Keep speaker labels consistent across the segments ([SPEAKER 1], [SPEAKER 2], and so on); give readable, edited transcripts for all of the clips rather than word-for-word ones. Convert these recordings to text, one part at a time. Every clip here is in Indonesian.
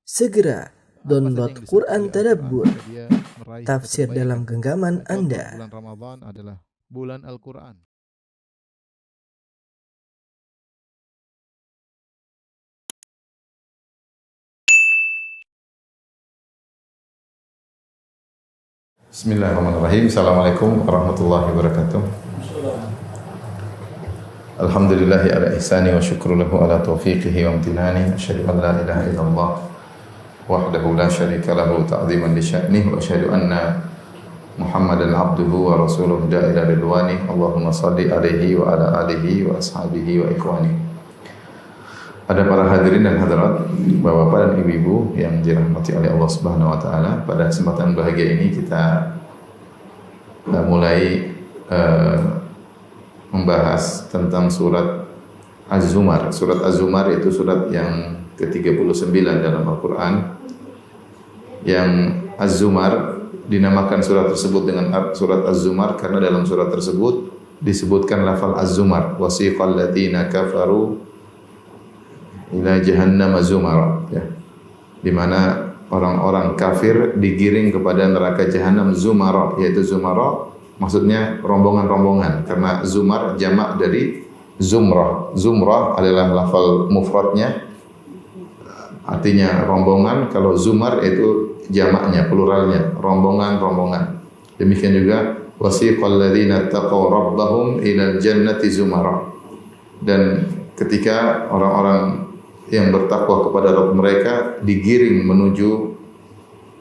[SPEAKER 1] Segera download Quran Tadabbur,
[SPEAKER 2] dia meraih
[SPEAKER 1] tafsir
[SPEAKER 2] kebaikan.
[SPEAKER 1] dalam genggaman
[SPEAKER 2] Contoh,
[SPEAKER 1] Anda.
[SPEAKER 2] bulan Ramadan adalah bulan Al-Quran.
[SPEAKER 3] Bismillahirrahmanirrahim. Assalamualaikum warahmatullahi wabarakatuh. Alhamdulillahi ala ihsani wa syukru lahu ala taufiqihi wa amtinani. Asyhadu an la ilaha illallah wahdahu la syarika lahu ta'ziman li sya'nih wa asyhadu anna Muhammadan abduhu wa rasuluhu da'ila ridwani. Allahumma salli alaihi wa ala alihi wa ashabihi wa ikhwani. Ada para hadirin dan hadirat, bapak-bapak dan ibu-ibu yang dirahmati oleh Allah Subhanahu wa taala. Pada kesempatan bahagia ini kita mulai membahas tentang surat Az-Zumar. Surat Az-Zumar itu surat yang ke-39 dalam Al-Qur'an. Yang Az-Zumar dinamakan surat tersebut dengan surat Az-Zumar karena dalam surat tersebut disebutkan lafal Az-Zumar, wasiqal ladzina kafaru ila jahannam zumara, ya. Di mana orang-orang kafir digiring kepada neraka jahanam zumara, yaitu zumara maksudnya rombongan-rombongan, karena zumar jamak dari zumrah. Zumrah adalah lafal mufradnya, artinya rombongan. Kalau zumar itu jamaknya, pluralnya, rombongan-rombongan. Demikian juga wasiqal ladzina taqaw rabbahum ilal jannati zumara. Dan ketika orang-orang yang bertakwa kepada Rabb mereka digiring menuju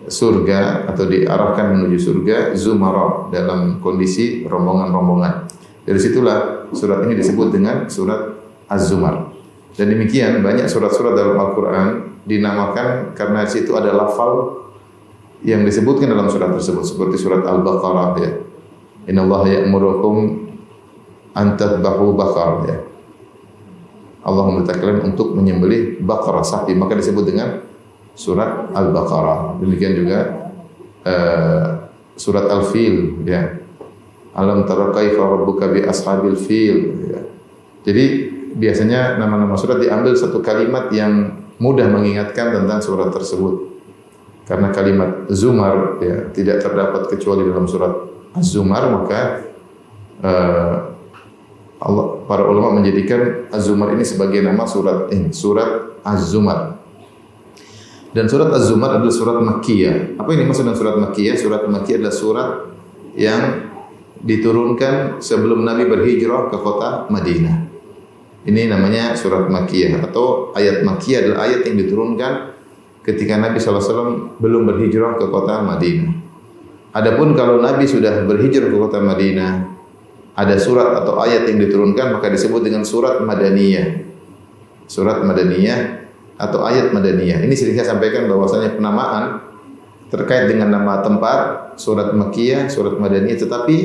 [SPEAKER 3] surga atau diarahkan menuju surga zumara, dalam kondisi rombongan-rombongan. Dari situlah surat ini disebut dengan surat Az-Zumar. Dan demikian banyak surat-surat dalam Al-Quran dinamakan karena di situ ada lafal yang disebutkan dalam surat tersebut, seperti surat Al-Baqarah, ya. Innallaha ya'murukum an tadhbahu baqarah, ya. Allah memerintahkan kalian untuk menyembelih baqarah, sapi, maka disebut dengan surat Al-Baqarah. Demikian juga surat Al-Fil, ya. Alam tara kaifa rabbuka bi ashabil fil, ya. Jadi biasanya nama-nama surat diambil satu kalimat yang mudah mengingatkan tentang surat tersebut. Karena kalimat Zumar, ya, tidak terdapat kecuali dalam surat Az-Zumar, maka para ulama menjadikan Az-Zumar ini sebagai nama surat ini, surat Az-Zumar. Dan surat Az-Zumar adalah surat Makkiyah. Apa ini maksud dengan surat Makkiyah? Surat Makkiyah adalah surat yang diturunkan sebelum Nabi berhijrah ke kota Madinah. Ini namanya surat Makkiyah, atau ayat Makkiyah adalah ayat yang diturunkan ketika Nabi SAW belum berhijrah ke kota Madinah. Adapun kalau Nabi sudah berhijrah ke kota Madinah, ada surat atau ayat yang diturunkan, maka disebut dengan surat Madaniyah. Surat Madaniyah atau ayat Madaniyah. Ini sering saya sampaikan bahwasanya penamaan terkait dengan nama tempat, surat Makkiyah, surat Madaniyah, tetapi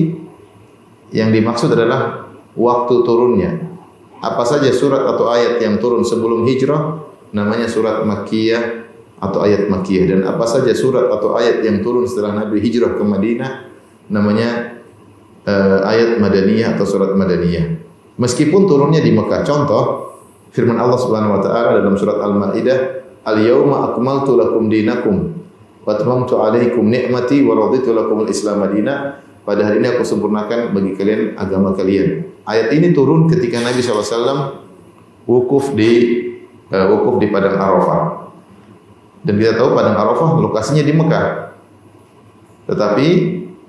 [SPEAKER 3] yang dimaksud adalah waktu turunnya. Apa saja surat atau ayat yang turun sebelum hijrah namanya surat Makkiyah atau ayat Makkiyah, dan apa saja surat atau ayat yang turun setelah Nabi hijrah ke Madinah namanya ayat Madaniyah atau surat Madaniyah. Meskipun turunnya di Mekah. Contoh firman Allah Subhanahu wa taala dalam surat Al-Maidah, "Al-yauma akmaltu lakum dinakum wa atmamtu 'alaikum ni'mati wa raditu lakum al-Islam madina." Pada hari ini aku sempurnakan bagi kalian agama kalian. Ayat ini turun ketika Nabi SAW wukuf di Padang Arafah. Dan kita tahu Padang Arafah lokasinya di Mekah. Tetapi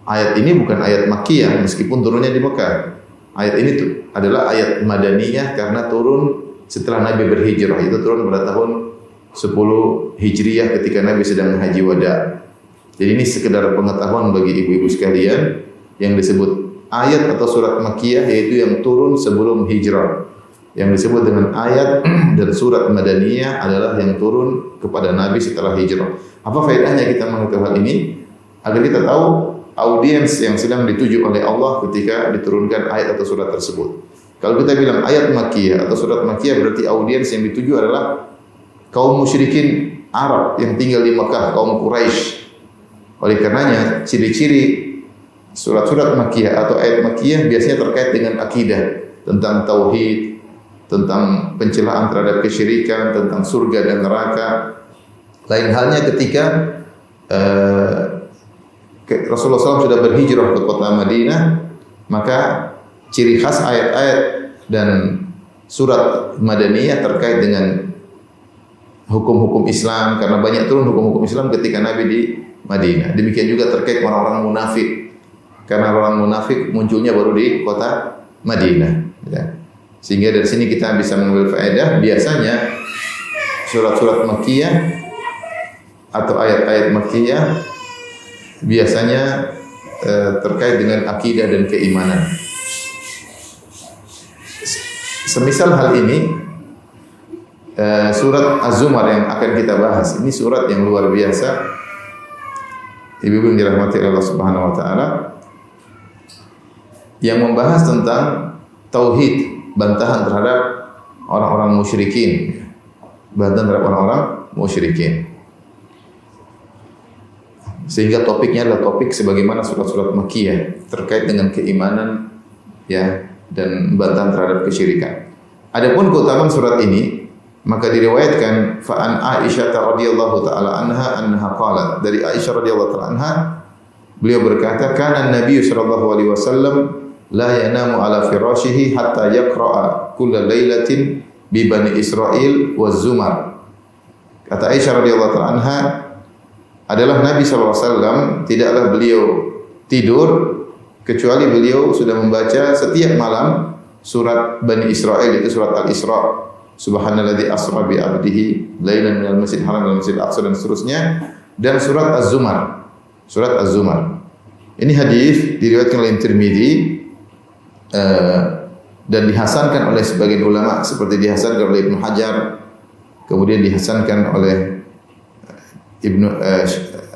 [SPEAKER 3] ayat ini bukan ayat Makkiyah meskipun turunnya di Mekah. Ayat ini adalah ayat Madaniyah karena turun setelah Nabi berhijrah. Itu turun pada tahun 10 Hijriyah ketika Nabi sedang haji wada. Jadi ini sekedar pengetahuan bagi ibu-ibu sekalian, yang disebut ayat atau surat Makkiyah yaitu yang turun sebelum hijrah. Yang disebut dengan ayat dan surat Madaniyah adalah yang turun kepada Nabi setelah hijrah. Apa faedahnya kita mengetahui hal ini? Agar kita tahu audiens yang sedang dituju oleh Allah ketika diturunkan ayat atau surat tersebut. Kalau kita bilang ayat Makkiyah atau surat Makkiyah, berarti audiens yang dituju adalah kaum musyrikin Arab yang tinggal di Mekah, kaum Quraisy. Oleh karenanya ciri-ciri surat-surat Makkiyah atau ayat Makkiyah biasanya terkait dengan akidah, tentang tauhid, tentang pencelaan terhadap kesyirikan, tentang surga dan neraka, Lain halnya ketika Rasulullah SAW sudah berhijrah ke kota Madinah, maka ciri khas ayat-ayat dan surat Madaniyah terkait dengan hukum-hukum Islam, karena banyak turun hukum-hukum Islam ketika Nabi di Madinah. Demikian juga terkait orang-orang munafik, karena orang munafik munculnya baru di kota Madinah. Ya. Sehingga dari sini kita bisa mengambil faedah, biasanya surat-surat Makkiyah atau ayat-ayat Makkiyah biasanya terkait dengan akidah dan keimanan. Semisal hal ini, surat Az-Zumar yang akan kita bahas, ini surat yang luar biasa. Ibu-ibu yang dirahmati Allah Subhanahu wa taala, yang membahas tentang tauhid, bantahan terhadap orang-orang musyrikin. Bantahan terhadap orang-orang musyrikin. Sehingga topiknya adalah topik sebagaimana surat-surat Makkiyah terkait dengan keimanan, ya, dan bantahan terhadap kesyirikan. Adapun keutamaan surat ini, maka diriwayatkan fa'an Aisyah radhiyallahu taala anha qalat, dari Aisyah radhiyallahu taala anha, beliau berkata, kana Nabi sallallahu alaihi wasallam la yanamu ala firashihi hatta yaqra'a kulla lailatin bi Bani Israil waz Zumar. Kata Aisyah radhiyallahu taala anha, adalah Nabi SAW tidaklah beliau tidur kecuali beliau sudah membaca setiap malam surat Bani Israil, itu surat Al-Isra, Subhanalladzi asra bi 'abdihi lailan minal masjidil haram ila masjidil aqsa dan seterusnya, dan surat Az-Zumar. Surat Az-Zumar. Ini hadis diriwayatkan oleh Tirmizi dan dihasankan oleh sebagian ulama, seperti dihasankan oleh Ibnu Hajar, kemudian dihasankan oleh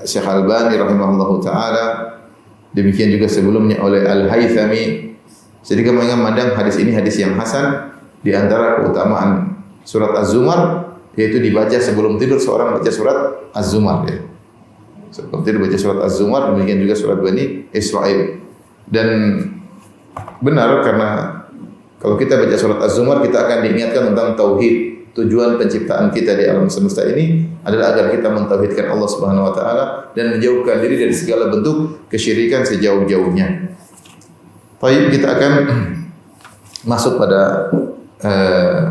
[SPEAKER 3] Syekh Albani rahimahullahu taala, demikian juga sebelumnya oleh Al-Haythami. Jadi kami memandang hadis ini hadis yang hasan. Di antara keutamaan surat Az-Zumar yaitu dibaca sebelum tidur, seorang baca surat Az-Zumar, ya. Sebelum tidur baca surat Az-Zumar, demikian juga surat Bani Israil. Dan benar, karena kalau kita baca surat Az-Zumar kita akan diingatkan tentang tauhid. Tujuan penciptaan kita di alam semesta ini adalah agar kita mentauhidkan Allah Subhanahu wa taala dan menjauhkan diri dari segala bentuk kesyirikan sejauh-jauhnya. Baik, kita akan masuk pada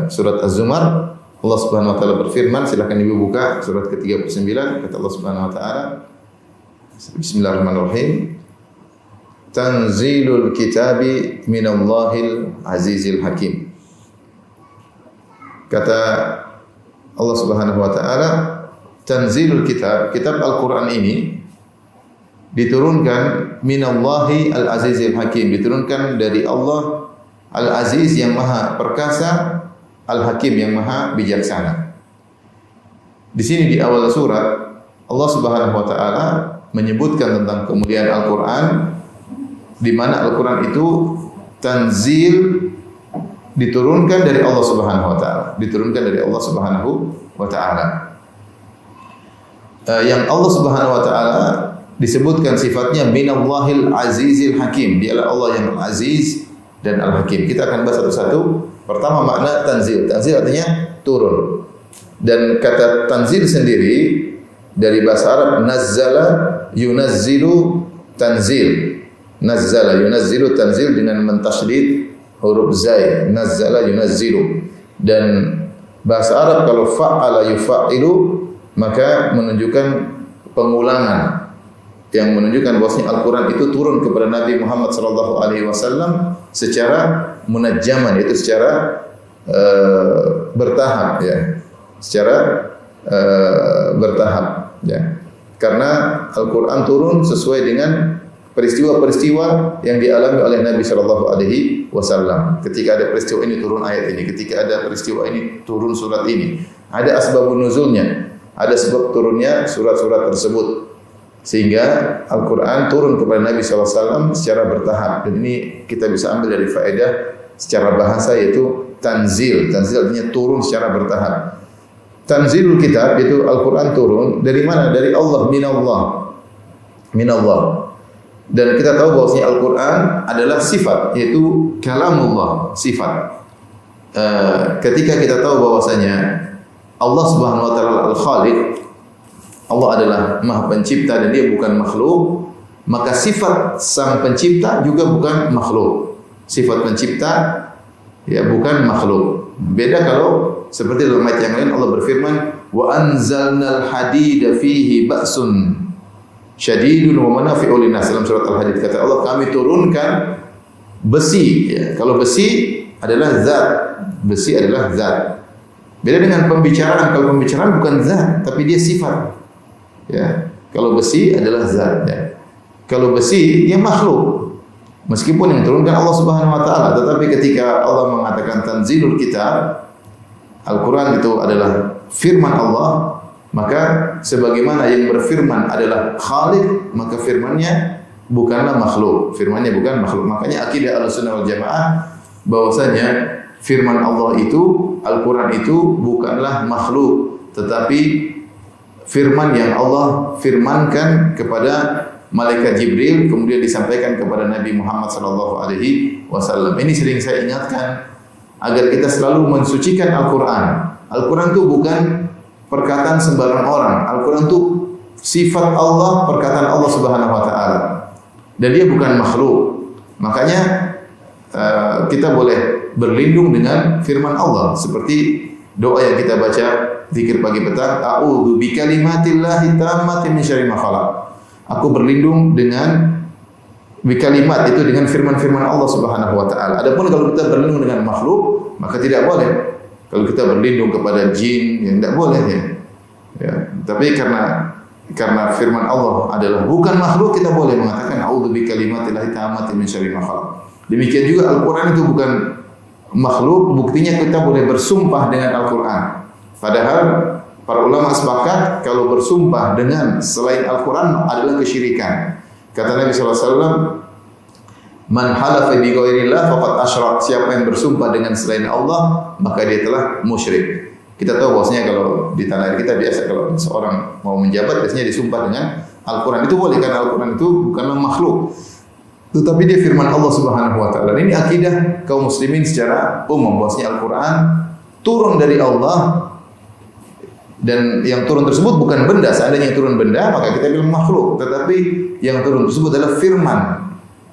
[SPEAKER 3] surat Az-Zumar. Allah Subhanahu wa taala berfirman, silakan Ibu buka surat ke-39, kata Allah Subhanahu wa taala. Bismillahirrahmanirrahim. Tanzilul kitabi minallahil azizil hakim. Kata Allah Subhanahu wa taala, tanzilul kitab, kitab Al-Qur'an ini diturunkan minallahi al-azizil hakim, diturunkan dari Allah Al-Aziz yang maha perkasa, Al-Hakim yang maha bijaksana. Di sini di awal surat Allah Subhanahu wa taala menyebutkan tentang kemuliaan Al-Qur'an, di mana Al-Qur'an itu tanzil, diturunkan dari Allah Subhanahu wa taala, diturunkan dari Allah Subhanahu wa taala. Yang Allah Subhanahu wa taala disebutkan sifatnya minallahil azizil hakim, dialah Allah yang aziz dan al-hakim. Kita akan bahas satu-satu. Pertama, makna tanzil. Tanzil artinya turun. Dan kata tanzil sendiri dari bahasa Arab nazzala yunazzilu tanzil. Nazzala yunazzilu tanzil dengan mentasydid huruf zai, nazzala yunazzilu. Dan bahasa Arab kalau fa'ala yufa'ilu maka menunjukkan pengulangan, yang menunjukkan bahwasanya Al-Qur'an itu turun kepada Nabi Muhammad sallallahu alaihi wasallam secara munajjaman, yaitu secara bertahap, ya. Secara bertahap, ya. Karena Al-Qur'an turun sesuai dengan peristiwa-peristiwa yang dialami oleh Nabi sallallahu alaihi wasallam. Ketika ada peristiwa ini turun ayat ini, ketika ada peristiwa ini turun surat ini. Ada asbabun nuzulnya, ada sebab turunnya surat-surat tersebut. Sehingga Al-Qur'an turun kepada Nabi sallallahu alaihi wasallam secara bertahap. Dan ini kita bisa ambil dari faedah secara bahasa, yaitu tanzil. Tanzil artinya turun secara bertahap. Tanzilul kitab, yaitu Al-Qur'an turun dari mana? Dari Allah, minallah. Minallah. Dan kita tahu bahwasanya Al-Qur'an adalah sifat, yaitu kalamullah, sifat. Ketika kita tahu bahwasanya Allah Subhanahu wa taala Al-Khaliq, Allah adalah Maha Pencipta dan dia bukan makhluk, maka sifat Sang Pencipta juga bukan makhluk. Sifat pencipta ya bukan makhluk. Beda kalau seperti dalam ayat yang lain Allah berfirman, "Wa anzalnal hadida fihi ba'sun syadidun wa manafi'u linnas." Dalam surat Al-Hadid kata Allah, kami turunkan besi. Ya, kalau besi adalah zat, besi adalah zat. Beda dengan pembicaraan. Kalau pembicaraan bukan zat, tapi dia sifat. Ya, kalau besi adalah zat. Ya. Kalau besi dia makhluk. Meskipun yang turunkan Allah Subhanahu wa taala, tetapi ketika Allah mengatakan tanzilul kitab, Al-Quran itu adalah firman Allah, maka sebagaimana yang berfirman adalah Khaliq, maka firmannya bukanlah makhluk. Firmannya bukan makhluk. Makanya akidah Ahlussunnah wal Jamaah bahwasanya firman Allah itu, Al-Quran itu bukanlah makhluk, tetapi firman yang Allah firmankan kepada malaikat Jibril kemudian disampaikan kepada Nabi Muhammad sallallahu alaihi wasallam. Ini sering saya ingatkan agar kita selalu mensucikan Al-Quran. Al-Quran itu bukan perkataan sembarang orang. Al-Quran itu sifat Allah, perkataan Allah Subhanahu wa taala. Dan dia bukan makhluk. Makanya kita boleh berlindung dengan firman Allah seperti doa yang kita baca zikir pagi petang, a'udzu bikalimatillahi tammati min syarri ma khalaq. Aku berlindung dengan bikalimat, itu dengan firman-firman Allah Subhanahu wa taala. Adapun kalau kita berlindung dengan makhluk, maka tidak boleh. Kalau kita berlindung kepada jin, ya tidak boleh ya. Ya, tapi karena firman Allah adalah bukan makhluk, kita boleh mengatakan a'udzu bikalimatillahi tammati min syarri ma khalaq. Demikian juga Al-Quran itu bukan makhluk, buktinya kita boleh bersumpah dengan Al-Quran. Padahal para ulama sepakat kalau bersumpah dengan selain Al-Quran adalah kesyirikan. Kata Nabi SAW, man halafa bi ghairillah faqad asyrak. Siapa yang bersumpah dengan selain Allah, maka dia telah musyrik. Kita tahu bahwasanya kalau di tanah air kita biasa kalau seorang mau menjabat biasanya disumpah dengan Al-Quran. Itu boleh karena Al-Quran itu bukanlah makhluk, tetapi dia firman Allah Subhanahu wa taala. Ini akidah kaum muslimin secara umum bahwasanya Al-Quran turun dari Allah. Dan yang turun tersebut bukan benda. Seandainya yang turun benda, maka kita bilang makhluk. Tetapi yang turun tersebut adalah firman.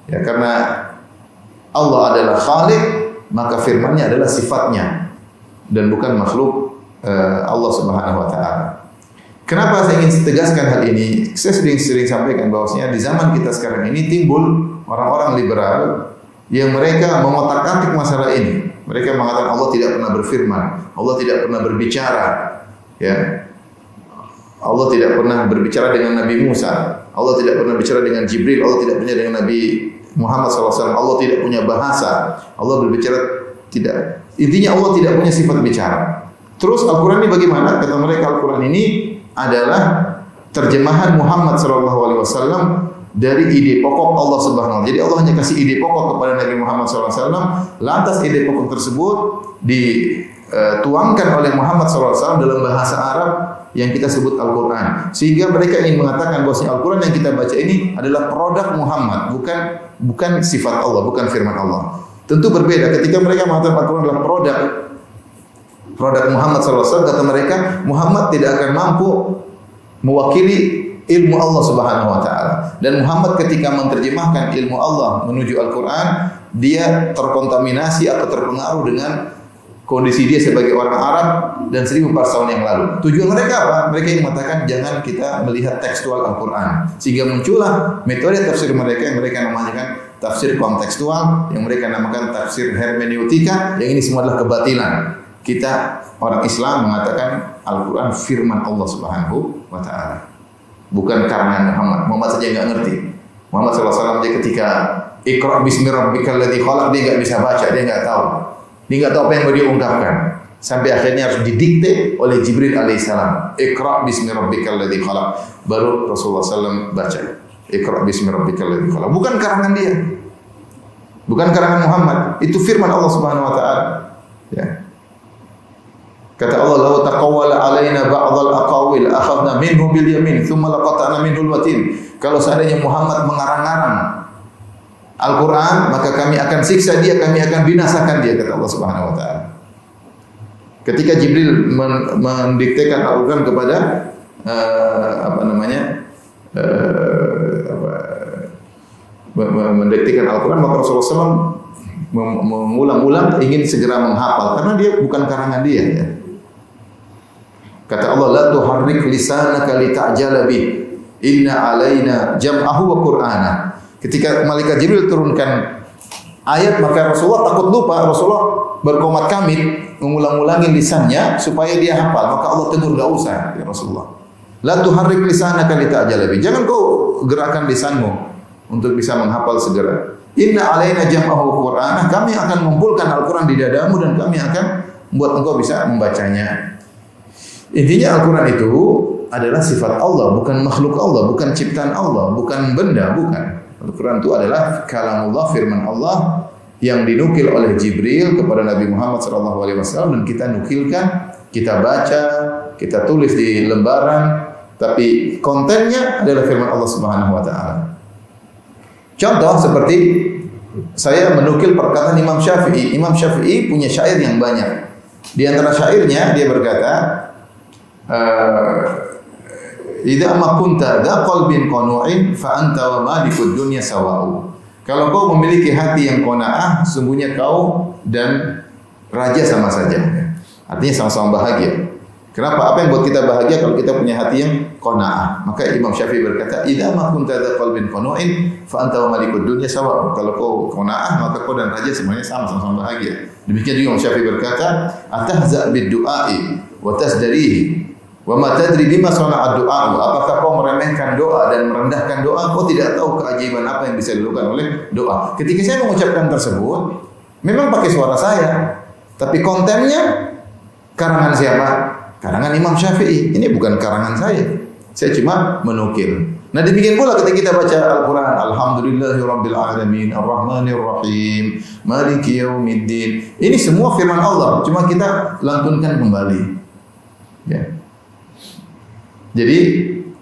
[SPEAKER 3] Ya, karena Allah adalah Khaliq, maka firmannya adalah sifatnya dan bukan makhluk Allah Subhanahu wa taala. Kenapa saya ingin tegaskan hal ini? Saya sering sampaikan bahwasanya di zaman kita sekarang ini timbul orang-orang liberal yang mereka mengotak-atik masalah ini. Mereka mengatakan Allah tidak pernah berfirman, Allah tidak pernah berbicara. Ya, Allah tidak pernah berbicara dengan Nabi Musa, Allah tidak pernah bicara dengan Jibril, Allah tidak punya dengan Nabi Muhammad SAW, Allah tidak punya bahasa, Allah berbicara tidak. Intinya Allah tidak punya sifat bicara. Terus Al-Quran ini bagaimana? Kata mereka Al-Quran ini adalah terjemahan Muhammad SAW dari ide pokok Allah Subhanahu wa taala. Jadi Allah hanya kasih ide pokok kepada Nabi Muhammad SAW, lantas ide pokok tersebut dituangkan oleh Muhammad SAW dalam bahasa Arab yang kita sebut Al-Quran. Sehingga mereka ingin mengatakan bahwa Al-Quran yang kita baca ini adalah produk Muhammad, bukan sifat Allah, bukan firman Allah. Tentu berbeda ketika mereka mengatakan Al-Quran adalah produk Muhammad SAW. Kata mereka, Muhammad tidak akan mampu mewakili ilmu Allah Subhanahu wa taala. Dan Muhammad ketika menerjemahkan ilmu Allah menuju Al-Quran, dia terkontaminasi atau terpengaruh dengan kondisi dia sebagai orang Arab dan 1400 tahun yang lalu. Tujuan mereka apa? Mereka ingin mengatakan jangan kita melihat tekstual Al-Quran. Sehingga muncullah metode tafsir mereka yang mereka namakan tafsir kontekstual, yang mereka namakan tafsir hermeneutika, yang ini semua adalah kebatilan. Kita orang Islam mengatakan Al-Quran firman Allah Subhanahu wa taala, bukan karangan Muhammad. Muhammad saja enggak ngerti. Muhammad SAW dia ketika Iqra bismi rabbikal ladzi khalaq, dia enggak bisa baca, dia enggak tahu. Dia enggak tahu apa yang mau dia ungkapkan. Sampai akhirnya harus didikte oleh Jibril alaihissalam. Iqra bismi rabbikal ladzi khalaq. Baru Rasulullah SAW baca. Iqra bismi rabbikal ladzi khalaq. Bukan karangan dia. Bukan karangan Muhammad. Itu firman Allah Subhanahu wa taala. Ya. Kata Allah, "Law taqawwala alaina ba'dhal aqawil akhadna minhu bil yamin, thumma laqata'na minhu al-watin." Kalau seandainya Muhammad mengarang-arang Al-Quran, maka kami akan siksa dia, kami akan binasakan dia, kata Allah Subhanahu wa taala. Ketika Jibril mendiktekan Al-Quran kepada mendiktekan Al-Quran, maka Rasulullah SAW mengulang-ulang ingin segera menghafal karena dia bukan karangan dia. Ya. Kata Allah, la tuharrik lisanaka lita'jala bih, inna alaina jam'ahu wa qur'ana. Ketika malaikat Jibril turunkan ayat, maka Rasulullah takut lupa. Rasulullah berkomat kamit mengulang-ulangi lisannya supaya dia hafal. Maka Allah tegur, enggak usah ya Rasulullah. La tuharrik lisanaka lita'jala bih. Jangan kau gerakkan lisanmu untuk bisa menghafal segera. Inna alaina jam'ahu wa qur'ana. Kami akan mengumpulkan Al-Qur'an di dadamu dan kami akan membuat engkau bisa membacanya. Intinya Al-Quran itu adalah sifat Allah, bukan makhluk Allah, bukan ciptaan Allah, bukan benda, bukan. Al-Quran itu adalah kalamullah, firman Allah yang dinukil oleh Jibril kepada Nabi Muhammad SAW dan kita nukilkan, kita baca, kita tulis di lembaran, tapi kontennya adalah firman Allah Subhanahu Wa Taala. Contoh seperti saya menukil perkataan Imam Syafi'i. Imam Syafi'i punya syair yang banyak. Di antara syairnya dia berkata, idza ma kunta dha qalbin qanu'in fa anta wa malikud dunya sawa'u. Kalau kau memiliki hati yang qanaah, sungguhnya kau dan raja sama saja. Artinya sama-sama bahagia. Kenapa? Apa yang buat kita bahagia kalau kita punya hati yang qanaah? Maka Imam Syafi'i berkata, idza ma kunta dha qalbin qanu'in fa anta wa malikud dunya sawa'u. Kalau kau qanaah, maka kau dan raja semuanya sama-sama bahagia. Demikian juga Imam Syafi'i berkata, atahza bid du'ai wa tasdarihi. Wa ma tadri bima sana'a du'a. Apakah kau meremehkan doa dan merendahkan doa? Kau tidak tahu keajaiban apa yang bisa dilakukan oleh doa. Ketika saya mengucapkan tersebut, memang pakai suara saya, tapi kontennya karangan siapa? Karangan Imam Syafi'i. Ini bukan karangan saya. Saya cuma menukil. Nah, demikian pula ketika kita baca Al-Quran, Alhamdulillahirabbil alamin, Ar-Rahmanir Rahim, Maliki Yaumiddin. Ini semua firman Allah, cuma kita lantunkan kembali. Ya. Jadi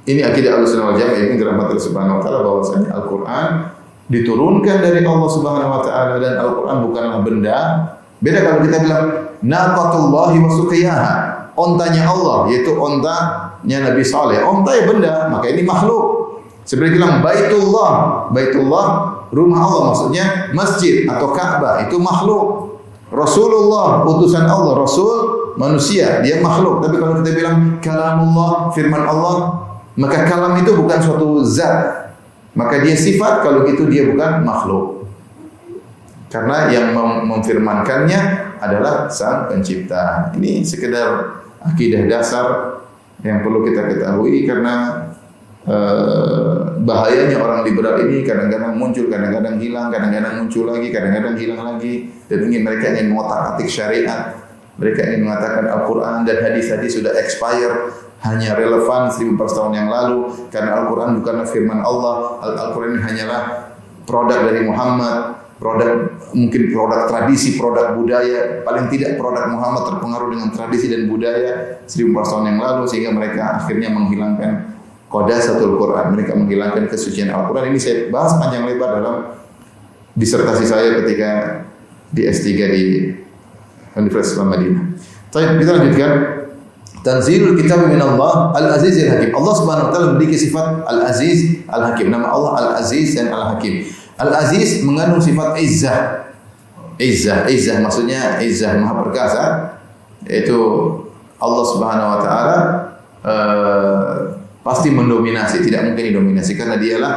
[SPEAKER 3] ini akidah Ahlussunnah wal Jamaah yang dirahmati Allah Subhanahu wa taala bahwasanya Al-Qur'an diturunkan dari Allah Subhanahu wa taala dan Al-Qur'an bukanlah benda. Beda kalau kita bilang naqatullahi wa suqiyaha, ontanya Allah yaitu ontanya Nabi Saleh. Onta ya benda, maka ini makhluk. Seperti bilang Baitullah, Baitullah rumah Allah maksudnya masjid atau Ka'bah itu makhluk. Rasulullah utusan Allah, Rasul manusia, dia makhluk. Tapi kalau kita bilang kalamullah, firman Allah, maka kalam itu bukan suatu zat. Maka dia sifat, kalau gitu dia bukan makhluk. Karena yang memfirmankannya adalah Sang Pencipta. Ini sekedar akidah dasar yang perlu kita ketahui karena bahayanya orang liberal ini kadang-kadang muncul, kadang-kadang hilang, kadang-kadang muncul lagi, kadang-kadang hilang lagi. Dan mereka ingin mengotak-atik syariat. Mereka ingin mengatakan Al-Quran dan hadis-hadis sudah expire, hanya relevan 1400 tahun yang lalu karena Al-Quran bukanlah firman Allah. Al-Quran ini hanyalah produk dari Muhammad, mungkin produk tradisi, produk budaya, paling tidak produk Muhammad terpengaruh dengan tradisi dan budaya 1400 tahun yang lalu sehingga mereka akhirnya menghilangkan qadasatul Quran, mereka menghilangkan kesucian Al-Quran. Ini saya bahas panjang lebar dalam disertasi saya ketika di S3 di Universitas Islam Madinah. Baik, kita lanjutkan. Tanzilul kitab min Allah Al-Aziz Al-Hakim. Allah Subhanahu wa taala memiliki sifat Al-Aziz Al-Hakim. Nama Allah Al-Aziz dan Al-Hakim. Al-Aziz mengandung sifat izzah. Izzah maksudnya izzah maha perkasa, yaitu Allah Subhanahu wa taala pasti mendominasi, tidak mungkin didominasi karena dialah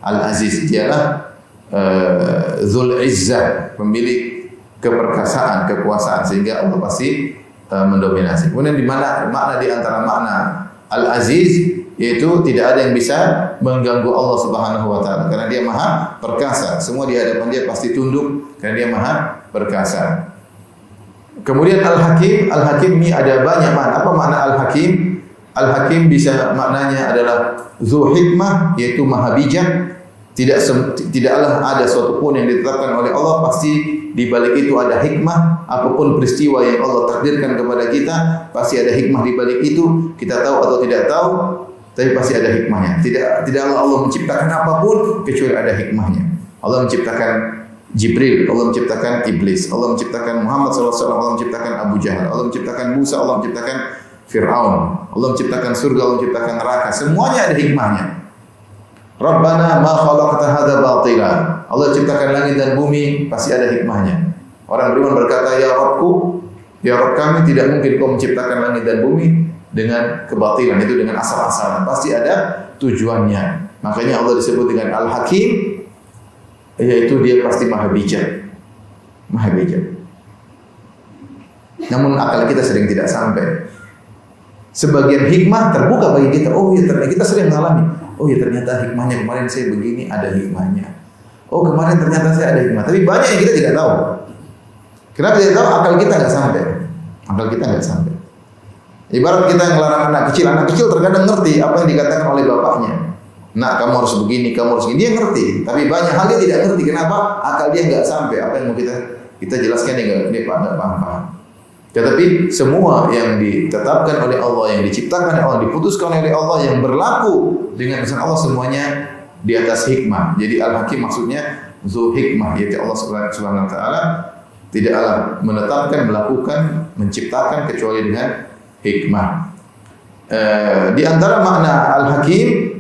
[SPEAKER 3] Al-Aziz, dialah Dzul Izzah, pemilik keperkasaan, kekuasaan, sehingga Allah pasti mendominasi. Kemudian di mana makna di antara makna Al-Aziz yaitu tidak ada yang bisa mengganggu Allah Subhanahu wa taala karena dia maha perkasa. Semua di hadapan dia pasti tunduk karena dia maha perkasa. Kemudian Al-Hakim, Al-Hakim ini ada banyak makna. Apa makna Al-Hakim? Al-Hakim bisa maknanya adalah Dzu Hikmah, yaitu maha bijak. Tidaklah ada suatu pun yang ditetapkan oleh Allah, pasti di balik itu ada hikmah. Apapun peristiwa yang Allah takdirkan kepada kita, pasti ada hikmah di balik itu. Kita tahu atau tidak tahu, tapi pasti ada hikmahnya. Tidaklah Allah menciptakan apapun kecuali ada hikmahnya. Allah menciptakan Jibril, Allah menciptakan Iblis, Allah menciptakan Muhammad SAW, Allah menciptakan Abu Jahal, Allah menciptakan Musa, Allah menciptakan Fir'aun. Allah menciptakan surga, Allah menciptakan neraka. Semuanya ada hikmahnya. Rabbana ma khalaqta hadza batila. Allah ciptakan langit dan bumi, pasti ada hikmahnya. Orang beriman berkata, ya Rabbku, ya Rabb kami, tidak mungkin kau menciptakan langit dan bumi dengan kebatilan, itu dengan asal-asalan. Pasti ada tujuannya. Makanya Allah disebut dengan Al-Hakim, yaitu dia pasti maha bijak. Maha bijak. Namun akal kita sering tidak sampai. Sebagian hikmah terbuka bagi kita. Oh ya, ternyata kita sering mengalami. Oh ya, ternyata hikmahnya kemarin saya begini, ada hikmahnya. Oh kemarin ternyata saya ada hikmah. Tapi banyak yang kita tidak tahu. Kenapa tidak tahu? Akal kita nggak sampai. Akal kita nggak sampai. Ibarat kita yang melarang anak kecil terkadang ngerti apa yang dikatakan oleh bapaknya. Nah, kamu harus begini, kamu harus begini. Dia ngerti, tapi banyak hal dia tidak ngerti. Kenapa? Akal dia nggak sampai. Apa yang mau kita jelaskan dia nggak paham. Tetapi semua yang ditetapkan oleh Allah, yang diciptakan oleh Allah, diputuskan oleh Allah, yang berlaku dengan kesan Allah, semuanya di atas hikmah. Jadi Al-Hakim maksudnya zu hikmah, yaitu Allah Subhanahu wa taala tidaklah menetapkan, melakukan, menciptakan kecuali dengan hikmah. Di antara makna Al-Hakim,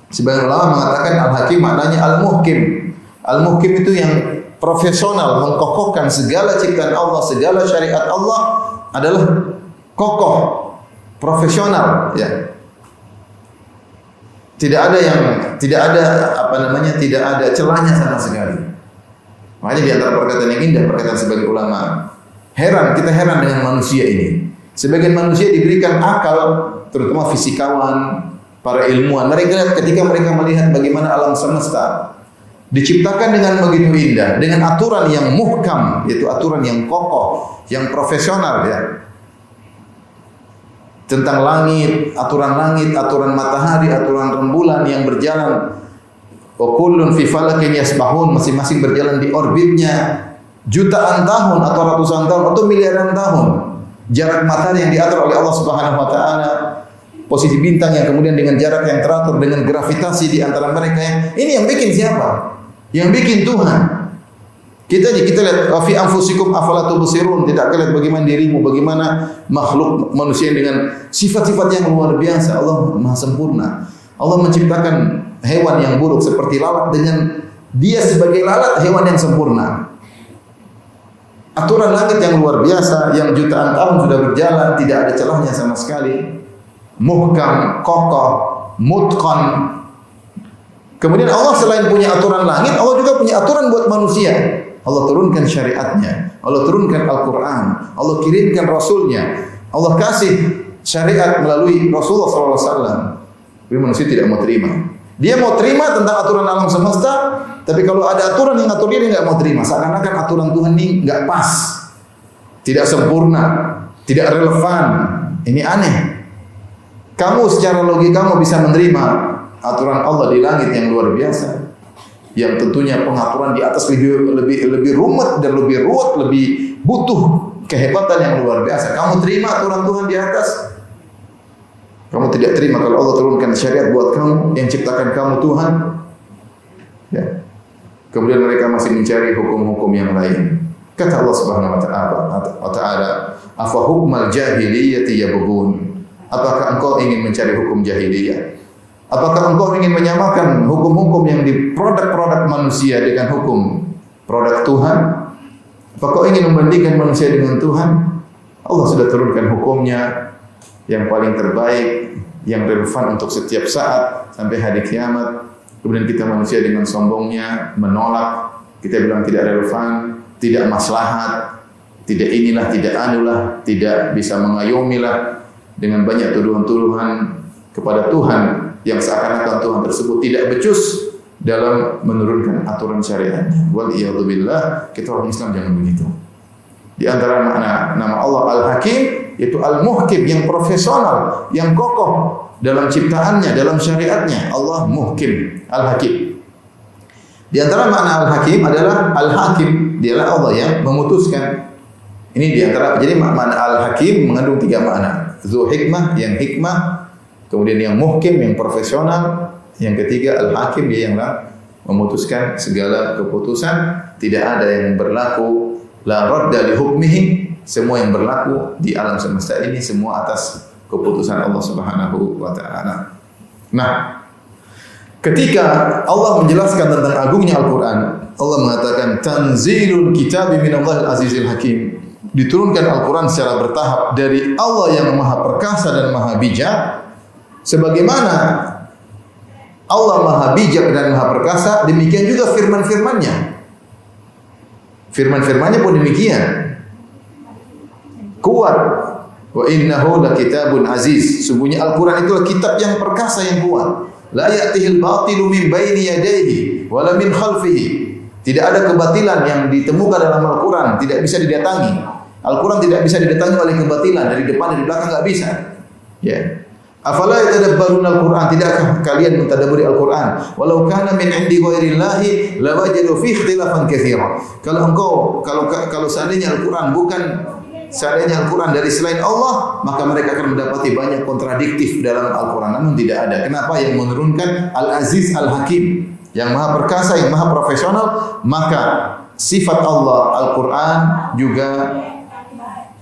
[SPEAKER 3] sebagian ulama mengatakan Al-Hakim maknanya Al-Muhkim. Al-Muhkim itu yang profesional, mengkokohkan segala ciptaan Allah, segala syariat Allah adalah kokoh, profesional, ya. Tidak ada celahnya sama sekali. Makanya di antara perkataan yang indah, perkataan sebagian ulama, kita heran dengan manusia ini. Sebagian manusia diberikan akal, terutama fisikawan, para ilmuwan. Ketika mereka melihat bagaimana alam semesta diciptakan dengan begitu indah, dengan aturan yang muhkam, yaitu aturan yang kokoh, yang profesional, ya. Tentang langit, aturan matahari, aturan rembulan yang berjalan. Wa kullun fi falakin yasbahun, masing-masing berjalan di orbitnya jutaan tahun atau ratusan tahun atau miliaran tahun. Jarak matahari yang diatur oleh Allah Subhanahu wa taala, posisi bintang yang kemudian dengan jarak yang teratur, dengan gravitasi di antara mereka. Ini yang bikin siapa? Yang bikin Tuhan. Kita lihat fi anfusikum afala tubsirun, tidak lihat bagaimana dirimu, bagaimana makhluk manusia dengan sifat-sifat yang luar biasa. Allah Maha sempurna. Allah menciptakan hewan yang buruk seperti lalat dengan dia sebagai lalat, hewan yang sempurna. Aturan langit yang luar biasa, yang jutaan tahun sudah berjalan, tidak ada celahnya sama sekali. Muhkam, kokoh, mutqan. Kemudian Allah selain punya aturan langit, Allah juga punya aturan buat manusia. Allah turunkan syariatnya, Allah turunkan Al-Quran, Allah kirimkan Rasulnya, Allah kasih syariat melalui Rasulullah SAW. Tapi manusia tidak mau terima. Dia mau terima tentang aturan alam semesta, tapi kalau ada aturan yang ngatur dia nggak mau terima. Seakan-akan aturan Tuhan ini nggak pas, tidak sempurna, tidak relevan. Ini aneh. Kamu secara logikamu bisa menerima aturan Allah di langit yang luar biasa, yang tentunya pengaturan di atas lebih rumit dan lebih ruwet, lebih butuh kehebatan yang luar biasa. Kamu terima aturan Tuhan di atas? Kamu tidak terima kalau Allah turunkan syariat buat kamu, yang ciptakan kamu Tuhan? Ya. Kemudian mereka masih mencari hukum-hukum yang lain. Kata Allah Subhanahu wa taala, "Afa hukmal jahiliyyati yabghun?" Apakah engkau ingin mencari hukum jahiliyah? Apakah engkau ingin menyamakan hukum-hukum yang di produk-produk manusia dengan hukum produk Tuhan? Apakah kau ingin membandingkan manusia dengan Tuhan? Allah sudah turunkan hukumnya yang paling terbaik, yang relevan untuk setiap saat sampai hari kiamat. Kemudian kita manusia dengan sombongnya menolak, kita bilang tidak relevan, tidak maslahat, tidak inilah, tidak anulah, tidak bisa mengayomilah, dengan banyak tuduhan-tuduhan kepada Tuhan yang seakan-akan Tuhan tersebut tidak becus dalam menurunkan aturan syariatnya. Wal iyadu billah, kita orang Islam jangan begitu. Di antara makna nama Allah Al-Hakim yaitu Al-Muhkim, yang profesional, yang kokoh dalam ciptaannya, dalam syariatnya. Allah Muhkim, Al-Hakim. Di antara makna Al-Hakim adalah Al-Hakim, dialah Allah yang memutuskan. Ini di antara, jadi makna Al-Hakim mengandung tiga makna. Zu hikmah, yang hikmah, kemudian yang muhkim, yang profesional, yang ketiga Al-Hakim, dia yang memutuskan segala keputusan. Tidak ada yang berlaku la radda li hukmihi, semua yang berlaku di alam semesta ini semua atas keputusan Allah Subhanahu wa taala. Nah, ketika Allah menjelaskan tentang agungnya Al-Qur'an, Allah mengatakan tanzilul kitabi minallahil azizil hakim. Diturunkan Al-Qur'an secara bertahap dari Allah yang Maha Perkasa dan Maha Bijak. Sebagaimana Allah Maha Bijak dan Maha Perkasa, demikian juga firman-firman-Nya. Firman-firman-Nya pun demikian. Kuat. Wa innahu lakitabun aziz. Sungguhnya Al-Qur'an itu kitab yang perkasa yang kuat. La ya'tihil batilu min baini yadayhi wala min khalfihi. Tidak ada kebatilan yang ditemukan dalam Al-Qur'an, tidak bisa didatangi. Al-Qur'an tidak bisa didatangi oleh kebatilan, dari depan dan di belakang enggak bisa. Ya. Afala yatadabbaruna al-Qur'an, tidakkah kalian mentadabburi Al-Qur'an? Walau kana min 'indi ghairillahi lawajadu fi ikhtilafan katsira. Kalau seandainya Al-Qur'an dari selain Allah, maka mereka akan mendapati banyak kontradiktif dalam Al-Qur'an. Namun tidak ada. Kenapa? Yang menurunkan Al-Aziz Al-Hakim, yang Maha Perkasa, yang Maha Profesional, maka sifat Allah Al-Qur'an juga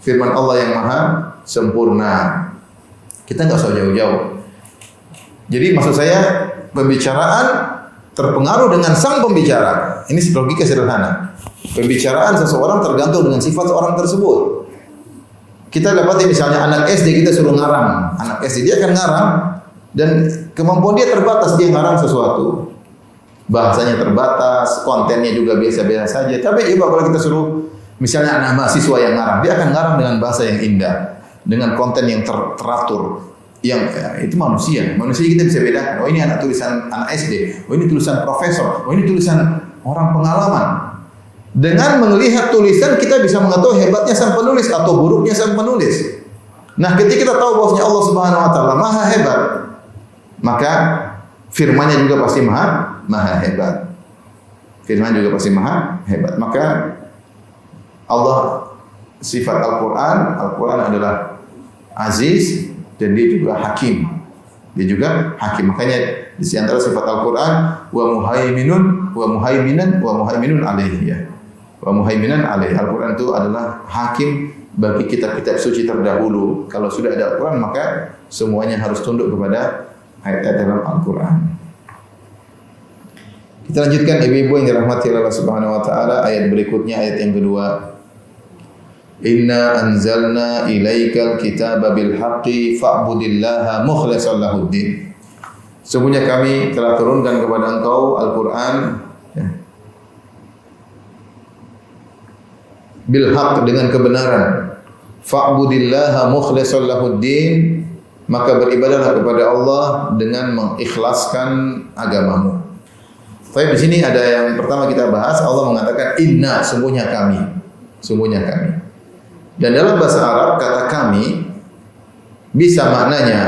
[SPEAKER 3] firman Allah yang Maha Sempurna. Kita nggak usah jauh-jauh. Jadi maksud saya, pembicaraan terpengaruh dengan sang pembicara. Ini logika sederhana. Pembicaraan seseorang tergantung dengan sifat orang tersebut. Kita dapati misalnya anak SD kita suruh ngarang. Anak SD dia akan ngarang dan kemampuan dia terbatas, dia ngarang sesuatu. Bahasanya terbatas, kontennya juga biasa-biasa saja. Tapi coba kalau kita suruh misalnya anak mahasiswa yang ngarang, dia akan ngarang dengan bahasa yang indah, dengan konten yang teratur, yang itu manusia kita bisa bedakan. Oh ini anak tulisan anak SD, oh ini tulisan profesor, oh ini tulisan orang pengalaman. Dengan melihat tulisan kita bisa mengetahui hebatnya sang penulis atau buruknya sang penulis. Nah, ketika kita tahu bahwasanya Allah Subhanahu wa taala Maha hebat, maka firman-Nya juga pasti maha hebat. Firman juga pasti maha hebat. Maka Allah, sifat Al-Quran adalah aziz dan dia juga hakim. Dia juga hakim. Makanya di antara sifat Al-Quran wa muhaiminun alaihi ya. Wa muhaiminan alaihi. Al-Quran itu adalah hakim bagi kitab-kitab suci terdahulu. Kalau sudah ada Al-Quran maka semuanya harus tunduk kepada ayat-ayat dalam Al-Quran. Kita lanjutkan ibu-ibu yang dirahmati Allah Subhanahu wa taala, ayat berikutnya, ayat yang kedua. Inna anzalna ilaikal kitaba bil haqqi fa'budillaha mukhlishan lahuddin. Sesungguhnya kami telah turunkan kepada engkau Al-Qur'an ya, bil haqq, dengan kebenaran. Fa'budillaha mukhlishan lahuddin, maka beribadahlah kepada Allah dengan mengikhlaskan agamamu. Tapi di sini ada yang pertama kita bahas, Allah mengatakan inna, sungguhnya kami. Sungguhnya kami. Dan dalam bahasa Arab kata kami bisa maknanya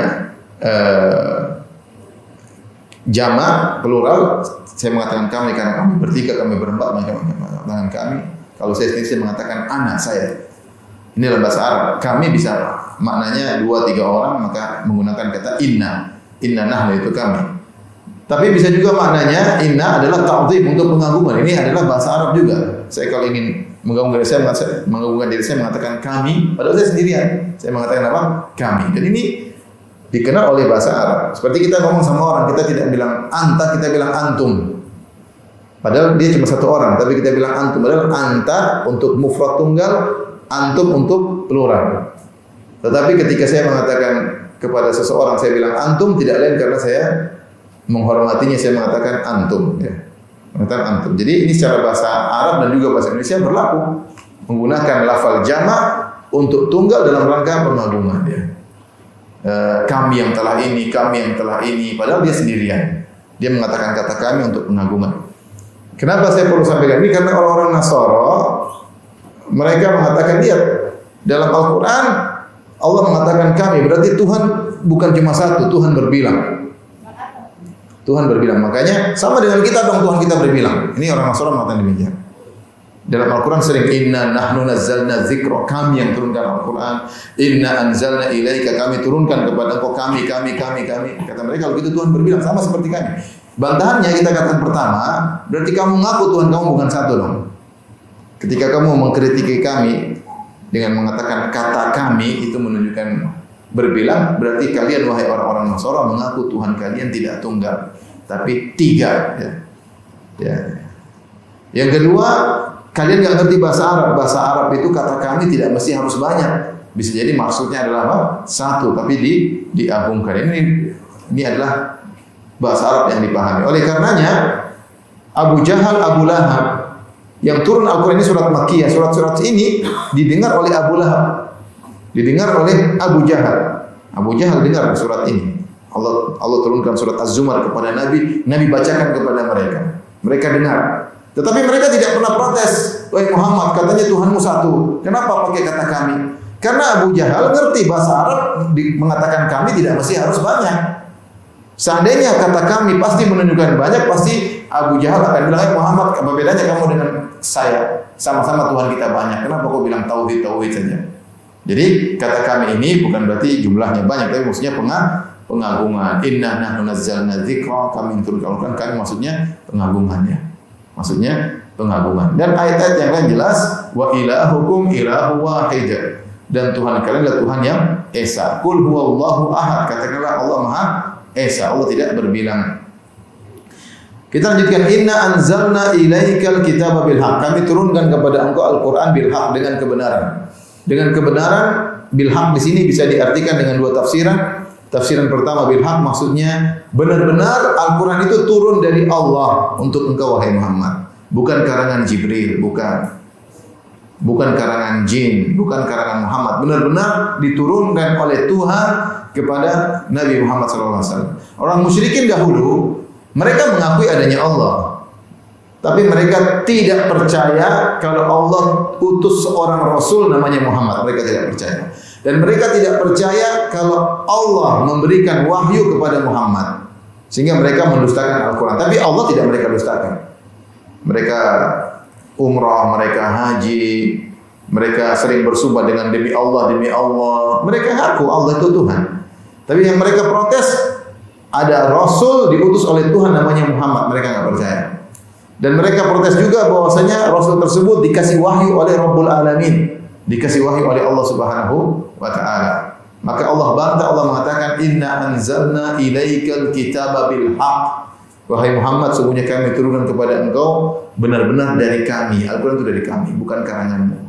[SPEAKER 3] jamak, plural. Saya mengatakan kami karena kami bertiga, kami berempat, mengatakan kami. Kalau saya sendiri saya mengatakan anak saya. Ini dalam bahasa Arab. Kami bisa maknanya 2-3 orang, maka menggunakan kata inna. Inna nahnu, itu kami. Tapi bisa juga maknanya inna adalah ta'zim, untuk pengagungan. Ini adalah bahasa Arab juga. Saya kalau ingin mengagungkan diri saya mengatakan kami, padahal saya sendirian. Saya mengatakan apa? Kami. Dan ini dikenal oleh bahasa Arab. Seperti kita ngomong sama orang, kita tidak bilang anta, kita bilang antum. Padahal dia cuma satu orang, tapi kita bilang antum. Padahal anta untuk mufrad tunggal, antum untuk plural. Tetapi ketika saya mengatakan kepada seseorang, saya bilang antum, tidak lain karena saya menghormatinya, saya mengatakan antum ya. Mengatakan antum. Jadi ini secara bahasa Arab dan juga bahasa Indonesia berlaku, menggunakan lafal jamak untuk tunggal dalam rangka pengagungan ya. Kami yang telah ini, kami yang telah ini, padahal dia sendirian. Dia mengatakan kata kami untuk pengagungan. Kenapa saya perlu sampaikan ini? Karena orang-orang Nasara mereka mengatakan, lihat dalam Al-Quran Allah mengatakan kami, berarti Tuhan bukan cuma satu, Tuhan berbilang. Tuhan berbilang. Makanya sama dengan kita dong, Tuhan kita berbilang. Ini orang Nasara mengatakan demikian. Dalam Al-Quran sering inna nahnu nazzalna dzikra, kami yang turunkan Al-Quran. Inna anzalna ilaika, kami turunkan kepada engkau, kami. Kata mereka, kalau gitu Tuhan berbilang, sama seperti kami. Bantahannya kita katakan pertama, berarti kamu ngaku Tuhan kamu bukan satu dong. Ketika kamu mengkritiki kami dengan mengatakan kata kami, itu menunjukkan berbilang, berarti kalian wahai orang-orang Nasara mengaku Tuhan kalian tidak tunggal, tapi tiga. Ya. Ya. Yang kedua, kalian nggak ngerti bahasa Arab. Bahasa Arab itu kata kami tidak mesti harus banyak. Bisa jadi maksudnya adalah apa? Satu, tapi diagungkan. Ini adalah bahasa Arab yang dipahami. Oleh karenanya, Abu Jahal, Abu Lahab, yang turun Al-Quran ini surat Makkiyah. Surat-surat ini didengar oleh Abu Lahab, didengar oleh Abu Jahal. Abu Jahal dengar surat ini. Allah turunkan surat Az-Zumar kepada Nabi, Nabi bacakan kepada mereka. Mereka dengar. Tetapi mereka tidak pernah protes. Wahai Muhammad, katanya Tuhanmu satu. Kenapa pakai kata kami? Karena Abu Jahal ngerti bahasa Arab, mengatakan kami tidak mesti harus banyak. Seandainya kata kami pasti menunjukkan banyak, pasti Abu Jahal akan bilang, Muhammad, apa bedanya kamu dengan saya? Sama-sama Tuhan kita banyak. Kenapa kau bilang tauhid saja? Jadi kata kami ini bukan berarti jumlahnya banyak, tapi maksudnya pengagungan. Inna nahnu nazzalna dzikra, kami turunkan kami maksudnya pengagungannya. Maksudnya pengagungan. Dan ayat-ayat yang lain jelas, wa ilahukum ilahu wahid. Dan Tuhan kalian adalah Tuhan yang esa. Qul huwallahu ahad. Katakanlah Allah Maha Esa. Allah tidak berbilang. Kita lanjutkan, inna anzalna ilaikal kitaba bil haq. Kami turunkan kepada engkau Al-Qur'an bil haq, dengan kebenaran. Dengan kebenaran, bil haq di sini bisa diartikan dengan dua tafsiran. Tafsiran pertama, bil haq maksudnya benar-benar Al-Qur'an itu turun dari Allah untuk engkau wahai Muhammad. Bukan karangan Jibril, bukan. Bukan karangan jin, bukan karangan Muhammad. Benar-benar diturunkan oleh Tuhan kepada Nabi Muhammad SAW. Orang musyrikin dahulu, mereka mengakui adanya Allah, tapi mereka tidak percaya kalau Allah utus seorang Rasul namanya Muhammad. Mereka tidak percaya. Dan mereka tidak percaya kalau Allah memberikan wahyu kepada Muhammad. Sehingga mereka mendustakan Al-Quran. Tapi Allah tidak mereka dustakan. Mereka umrah, mereka haji, mereka sering bersumpah dengan demi Allah. Mereka ngaku Allah itu Tuhan. Tapi yang mereka protes, ada Rasul diutus oleh Tuhan namanya Muhammad. Mereka nggak percaya. Dan mereka protes juga bahwasanya Rasul tersebut dikasih wahyu oleh Rabbul Alamin, dikasih wahyu oleh Allah Subhanahu wa Ta'ala. Maka Allah bantah, Allah mengatakan, Inna anzalna ilaikal kitaba bil haq. Wahai Muhammad, sungguhnya kami turunkan kepada engkau benar-benar dari kami. Al-Quran itu dari kami, bukan karanganmu.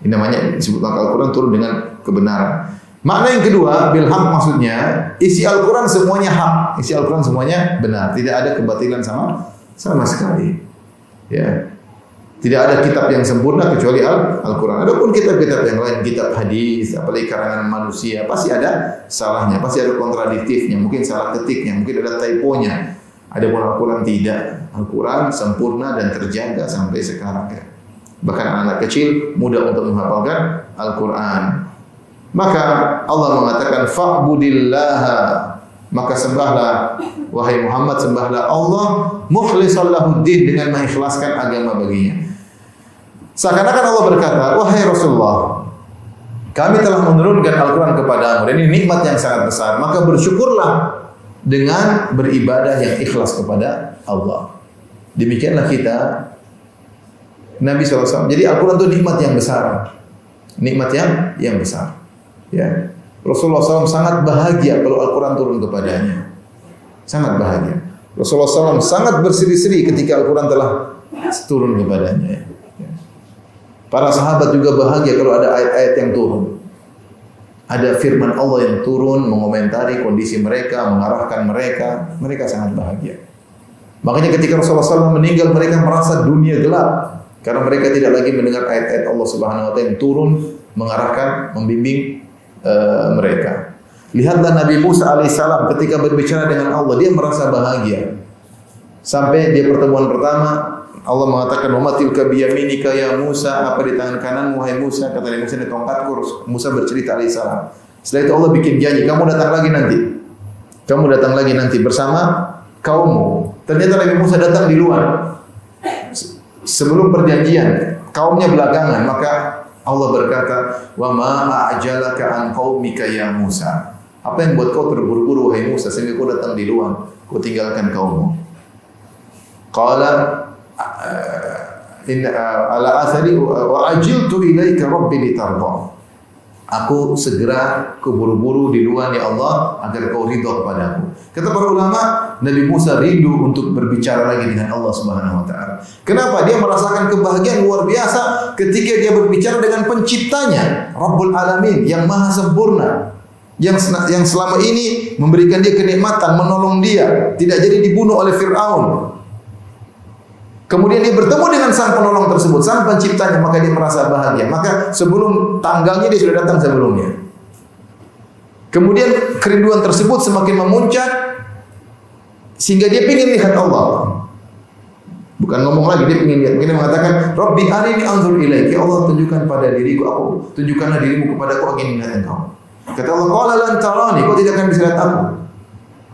[SPEAKER 3] Ini namanya disebut Al-Quran turun dengan kebenaran. Makna yang kedua, bil haq maksudnya isi Al-Quran semuanya hak, isi Al-Quran semuanya benar, tidak ada kebatilan sama sekali. Ya. Tidak ada kitab yang sempurna kecuali Al-Quran. Adapun kitab-kitab yang lain, kitab hadis, apalagi karangan manusia, pasti ada salahnya, pasti ada kontradiktifnya, mungkin salah ketiknya, mungkin ada typonya. Adapun Al-Quran tidak. Al-Quran sempurna dan terjaga sampai sekarang. Ya. Bahkan anak kecil mudah untuk menghafalkan Al-Quran. Maka Allah mengatakan fa'budillaha, maka sembahlah wahai Muhammad, sembahlah Allah mukhlishan lahuddin, dengan mengikhlaskan agama baginya. Seakan-akan Allah berkata, wahai Rasulullah, kami telah menurunkan Al-Quran kepadamu dan ini nikmat yang sangat besar, maka bersyukurlah dengan beribadah yang ikhlas kepada Allah. Demikianlah kita Nabi SAW. Jadi Al-Quran itu nikmat yang besar, nikmat yang besar. Ya, Rasulullah SAW sangat bahagia kalau Al-Quran turun kepadanya. Sangat bahagia. Rasulullah SAW sangat berseri-seri ketika Al-Quran telah turun kepadanya. Ya. Para sahabat juga bahagia kalau ada ayat-ayat yang turun. Ada firman Allah yang turun mengomentari kondisi mereka, mengarahkan mereka. Mereka sangat bahagia. Makanya ketika Rasulullah SAW meninggal, mereka merasa dunia gelap. Karena mereka tidak lagi mendengar ayat-ayat Allah Subhanahu wa Ta'ala yang turun mengarahkan, membimbing mereka. Lihatlah Nabi Musa alaihissalam ketika berbicara dengan Allah, dia merasa bahagia. Sampai di pertemuan pertama Allah mengatakan, "Wa matilka biyaminika ya Musa," apa di tangan kananmu wahai Musa? Kata Nabi Musa, "Di tongkatku." Musa bercerita alaihissalam. Setelah itu Allah bikin janji, kamu datang lagi nanti. Kamu datang lagi nanti bersama kaummu. Ternyata Nabi Musa datang di luar. Sebelum perjanjian, kaumnya belakangan, maka Allah berkata, "Wa ma a'jalaka an qaumika ya Musa." Apa yang buat kau terburu-buru wahai Musa sehingga kau datang di luar, kau tinggalkan kaummu? Qala inna ala athari wa ajiltu ilaika rabbi litarda. Aku segera kuburu-buru di luar ya Allah agar kau ridho kepadaku. Kata para ulama, Nabi Musa rindu untuk berbicara lagi dengan Allah Subhanahu wa taala. Kenapa? Dia merasakan kebahagiaan luar biasa ketika dia berbicara dengan penciptanya, Rabbul Alamin yang maha sempurna. Yang selama ini memberikan dia kenikmatan, menolong dia, tidak jadi dibunuh oleh Fir'aun. Kemudian dia bertemu dengan sang penolong tersebut, sang penciptanya, maka dia merasa bahagia. Maka sebelum tanggalnya dia sudah datang sebelumnya. Kemudian kerinduan tersebut semakin memuncak sehingga dia ingin lihat Allah. Bukan ngomong lagi, dia ingin lihat. Mungkin dia mengatakan, Rabbi arini anzur ilaik. Ya Allah, tunjukkan pada diriku, tunjukkanlah dirimu kepada aku, ingin melihat engkau. Kata Allah, qala lan tarani, kau tidak akan bisa lihat aku.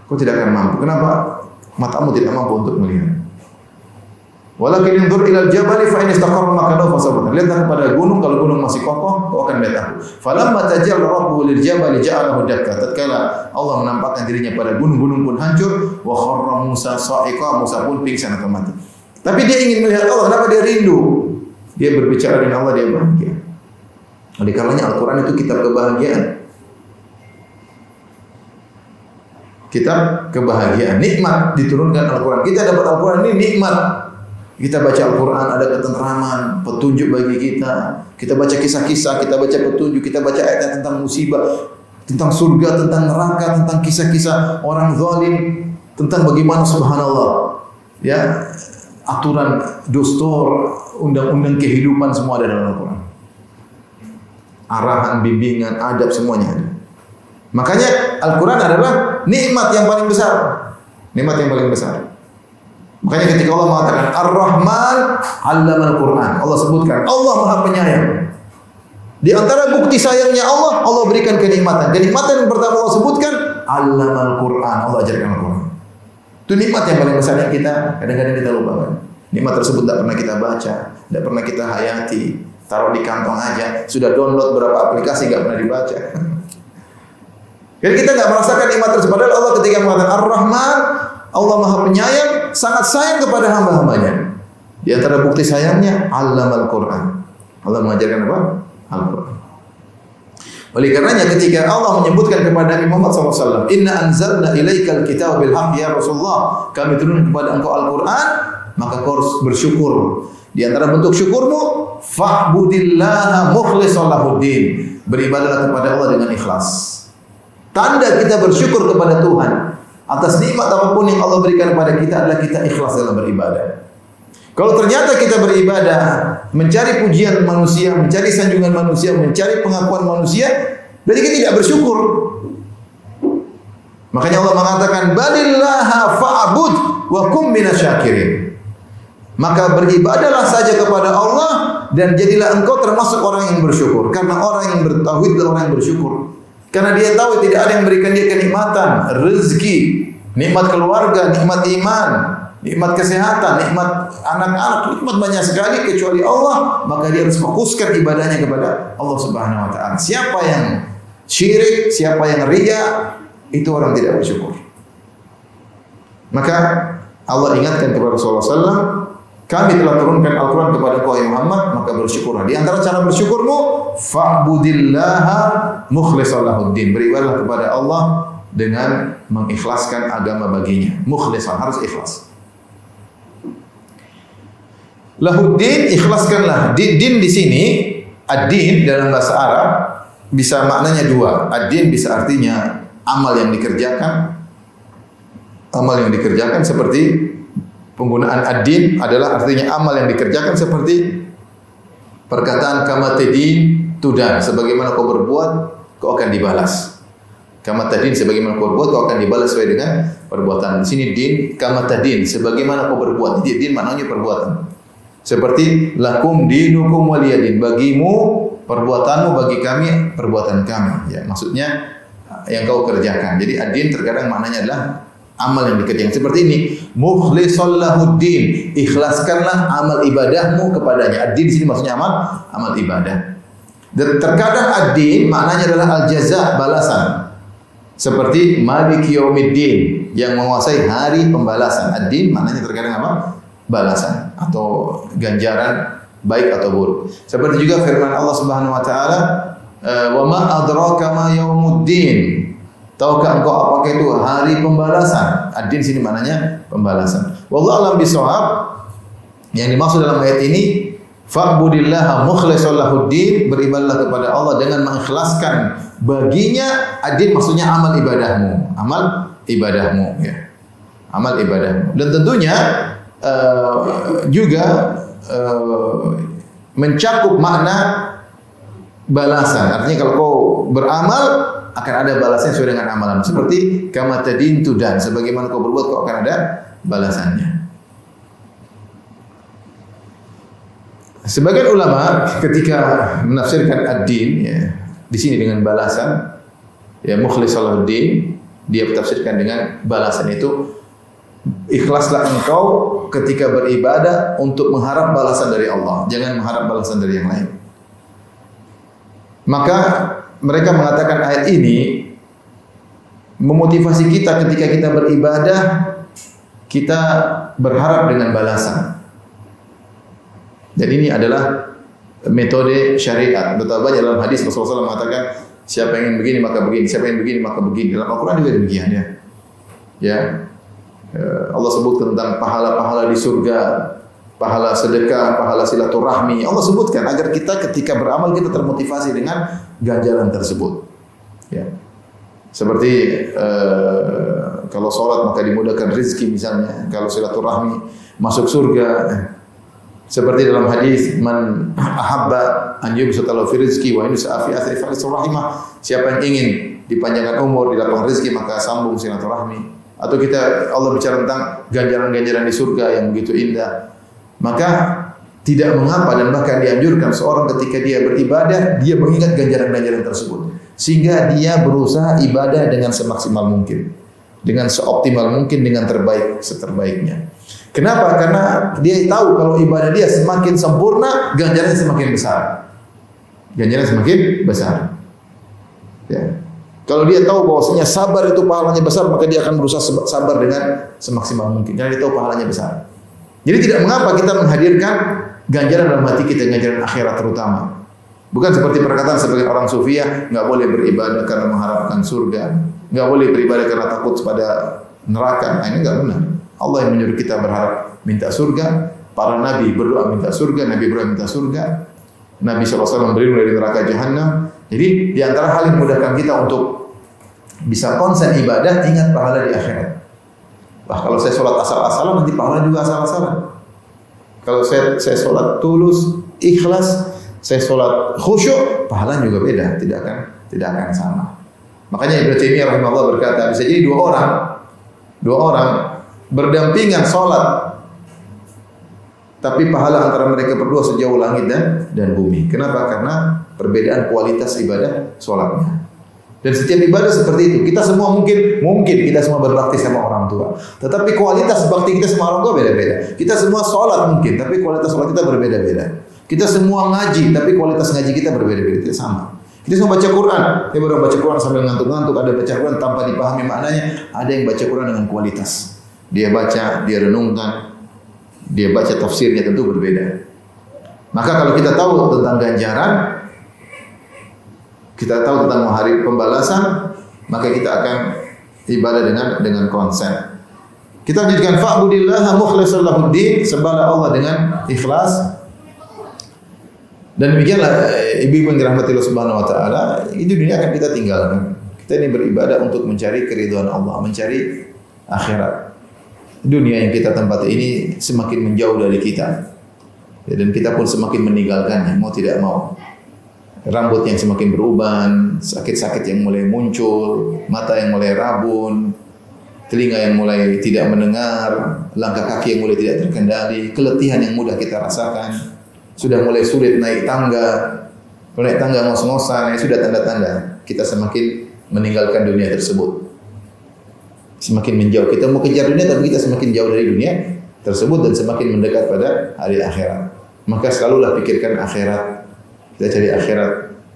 [SPEAKER 3] Kau tidak akan mampu. Kenapa? Matamu tidak mampu untuk melihat. Walakin inzur ilal jabali fa in istaqarra makanahu fasawfa. Lihatlah kepada gunung, kalau gunung masih kokoh, kau akan lihat aku. Falamma tajalla rabbuhu lil jabali ja'alahu dakka. Tatkala Allah menampakkan dirinya pada gunung pun hancur, wa kharra Musa sa'iqa, Musa pun pingsan atau mati. Tapi dia ingin melihat Allah, kenapa dia rindu? Dia berbicara dengan Allah, dia bahagia. Oleh karenanya Al-Qur'an itu kitab kebahagiaan. Kitab kebahagiaan, nikmat diturunkan Al-Qur'an. Kita dapat Al-Qur'an ini nikmat. Kita baca Al-Quran, ada ketentraman, petunjuk bagi kita. Kita baca kisah-kisah, kita baca petunjuk, kita baca ayat tentang musibah, tentang surga, tentang neraka, tentang kisah-kisah orang zalim, tentang bagaimana subhanallah, ya, aturan, dustur, undang-undang kehidupan semua ada dalam Al-Quran. Arahan, bimbingan, adab semuanya ada. Makanya Al-Quran adalah nikmat yang paling besar. Nikmat yang paling besar. Makanya ketika Allah mengatakan Ar-Rahman 'allamal Qur'an, Allah sebutkan Allah Maha Penyayang. Di antara bukti sayangnya Allah, Allah berikan kenikmatan. Kenikmatan yang pertama Allah sebutkan 'allamal Qur'an, Allah ajarkan Al-Quran. Itu nikmat yang paling besar yang kita kadang-kadang kita lupakan. Nikmat tersebut tidak pernah kita baca, tidak pernah kita hayati, taruh di kantong aja. Sudah download berapa aplikasi tidak pernah dibaca. Jadi kita tidak merasakan nikmat tersebut. Padahal Allah ketika mengatakan Ar-Rahman, Allah Maha Penyayang, sangat sayang kepada hamba-hambanya. Di antara bukti sayangnya, 'allamal Qur'an. Allah mengajarkan apa? Al-Quran. Oleh karenanya ketika Allah menyebutkan kepada Nabi Muhammad SAW, Inna anzalna ilaikal kitab bil haqq ya Rasulullah. Kami turun kepada engkau Al-Quran, maka kau harus bersyukur. Di antara bentuk syukurmu, fa'budillaha mukhlishan lahuddin. Beribadahlah kepada Allah dengan ikhlas. Tanda kita bersyukur kepada Tuhan atas nikmat apapun yang Allah berikan kepada kita adalah kita ikhlas dalam beribadah. Kalau ternyata kita beribadah mencari pujian manusia, mencari sanjungan manusia, mencari pengakuan manusia, berarti kita tidak bersyukur. Makanya Allah mengatakan balillaha fa'bud wa kum minasyakirin. Maka beribadahlah saja kepada Allah dan jadilah engkau termasuk orang yang bersyukur. Karena orang yang bertauhid adalah orang yang bersyukur. Karena dia tahu tidak ada yang memberikan dia kenikmatan, rezeki, nikmat keluarga, nikmat iman, nikmat kesehatan, nikmat anak-anak, nikmat banyak sekali kecuali Allah. Maka dia harus fokuskan ibadahnya kepada Allah Subhanahu wa taala. Siapa yang syirik, siapa yang riya, itu orang tidak bersyukur. Maka Allah ingatkan kepada Rasulullah SAW, kami telah turunkan Al-Quran kepada kau Muhammad, maka bersyukurlah. Di antara cara bersyukurmu, fa'budillaha mukhlishan lahuddin. Beribadahlah kepada Allah dengan mengikhlaskan agama baginya. Mukhlishan, harus ikhlas. Lahuddin, ikhlaskanlah. Din di sini, ad-din dalam bahasa Arab bisa maknanya dua. Ad-din bisa artinya amal yang dikerjakan. Amal yang dikerjakan seperti penggunaan ad-din adalah artinya amal yang dikerjakan seperti perkataan kamatidin tudan, sebagaimana kau berbuat kau akan dibalas. Kamatadin, sebagaimana kau berbuat kau akan dibalas sesuai dengan perbuatan. Di sini din kamatadin, sebagaimana kau berbuat. Jadi din maknanya perbuatan. Seperti lakum dinukum waliyadin, bagimu perbuatanmu, bagi kami perbuatan kami. Ya, maksudnya yang kau kerjakan. Jadi ad-din terkadang maknanya adalah amal yang dikerjakan. Seperti ini, mukhlishan lahuddin, ikhlaskanlah amal ibadahmu kepadanya. Ad-din di sini maksudnya amal ibadah. Dan terkadang ad-din maknanya adalah al-jaza, balasan. Seperti maliki yaumiddin, yang menguasai hari pembalasan. Ad-din maknanya terkadang apa? Balasan atau ganjaran baik atau buruk. Seperti juga firman Allah Subhanahu wa taala, Wa ma adraka ma yaumuddin. Tahukah engkau apakah itu hari pembalasan? Ad-din sini maknanya pembalasan. Wallahu a'lam bishawab. Yang dimaksud dalam ayat ini, fa'budillaha mukhlishan lahuddin, beribadahlah kepada Allah dengan mengikhlaskan baginya ad-din, maksudnya amal ibadahmu. Amal ibadahmu ya. Amal ibadahmu. Dan tentunya juga mencakup makna balasan. Artinya kalau kau beramal akan ada balasannya sesuai dengan amalan. Seperti kama tadin tudan, sebagaimana kau berbuat kau akan ada balasannya. Sebagian ulama ketika menafsirkan ad-din ya, di sini dengan balasan ya mukhlishan lahuddin, dia tafsirkan dengan balasan itu ikhlaslah engkau ketika beribadah untuk mengharap balasan dari Allah, jangan mengharap balasan dari yang lain. Maka mereka mengatakan ayat ini memotivasi kita ketika kita beribadah, kita berharap dengan balasan. Dan ini adalah metode syariat. Betapa banyak dalam hadis Rasulullah SAW mengatakan, siapa yang ingin begini maka begini, siapa yang begini maka begini. Dalam Al-Quran juga demikian ya. Ya, Allah sebut tentang pahala-pahala di surga, pahala sedekah, pahala silaturahmi. Allah sebutkan agar kita ketika beramal kita termotivasi dengan ganjaran tersebut. Ya. Seperti kalau sholat maka dimudahkan rezeki misalnya, kalau silaturahmi masuk surga. Seperti dalam hadis, man ahabba an yubsata fi rizqi wa in sa'a fi athri rahimah. Siapa yang ingin dipanjangkan umur, dilapangkan rezeki maka sambung silaturahmi. Atau kita Allah bicara tentang ganjaran-ganjaran di surga yang begitu indah. Maka tidak mengapa dan bahkan dianjurkan seorang ketika dia beribadah dia mengingat ganjaran-ganjaran tersebut sehingga dia berusaha ibadah dengan semaksimal mungkin, dengan seoptimal mungkin, dengan seterbaiknya. Kenapa? Karena dia tahu kalau ibadah dia semakin sempurna, ganjarannya semakin besar. Ganjarannya semakin besar. Ya. Kalau dia tahu bahwasanya sabar itu pahalanya besar, maka dia akan berusaha sabar dengan semaksimal mungkin. Karena dia tahu pahalanya besar. Jadi tidak mengapa kita menghadirkan ganjaran dalam hati kita, ganjaran akhirat terutama. Bukan seperti perkataan sebagian orang sufiah, enggak boleh beribadah karena mengharapkan surga, enggak boleh beribadah karena takut pada neraka. Nah, ini enggak benar. Allah yang menyuruh kita berharap minta surga, para nabi berdoa minta surga, Nabi Ibrahim minta surga, Nabi SAW berlindung dari neraka jahanam. Jadi di antara hal yang memudahkan kita untuk bisa konsen ibadah, ingat pahala di akhirat. Wah, kalau saya sholat asal-asalan nanti pahala juga asal-asalan. Kalau saya sholat tulus, ikhlas, saya sholat khusyuk, pahala juga beda, tidak akan sama. Makanya Ibnu Taimiyah rahimahullah berkata, bisa jadi dua orang berdampingan sholat, tapi pahala antara mereka berdua sejauh langit dan bumi. Kenapa? Karena perbedaan kualitas ibadah sholatnya. Dan setiap ibadah seperti itu. Kita semua mungkin kita semua berbakti sama orang tua, tetapi kualitas bakti kita sama orang tua beda-beda. Kita semua sholat mungkin, tapi kualitas sholat kita berbeda-beda. Kita semua ngaji, tapi kualitas ngaji kita berbeda-beda, tidak sama. Kita semua baca Quran, dia baru baca Quran sambil ngantuk-ngantuk, ada baca Quran tanpa dipahami maknanya, ada yang baca Quran dengan kualitas. Dia baca, dia renungkan, dia baca tafsirnya tentu berbeda. Maka kalau kita tahu tentang ganjaran, kita tahu tentang hari pembalasan, maka kita akan ibadah dengan konsen. Kita lanjutkan fa'budillaha mukhlishan lahuddin, sembahlah Allah dengan ikhlas. Dan demikianlah ibu-ibu yang dirahmati Allah Subhanahu wa taala, itu dunia akan kita tinggalkan. Kita ini beribadah untuk mencari keridhaan Allah, mencari akhirat. Dunia yang kita tempati ini semakin menjauh dari kita. Ya, dan kita pun semakin meninggalkannya, mau tidak mau. Rambut yang semakin beruban, sakit-sakit yang mulai muncul, mata yang mulai rabun, telinga yang mulai tidak mendengar, langkah kaki yang mulai tidak terkendali, keletihan yang mudah kita rasakan, sudah mulai sulit naik tangga, naik tangga ngos-ngosan, sudah tanda-tanda kita semakin meninggalkan dunia tersebut. Semakin menjauh, kita mau kejar dunia tapi kita semakin jauh dari dunia tersebut dan semakin mendekat pada hari akhirat. Maka selalulah pikirkan akhirat. Kita cari akhirat.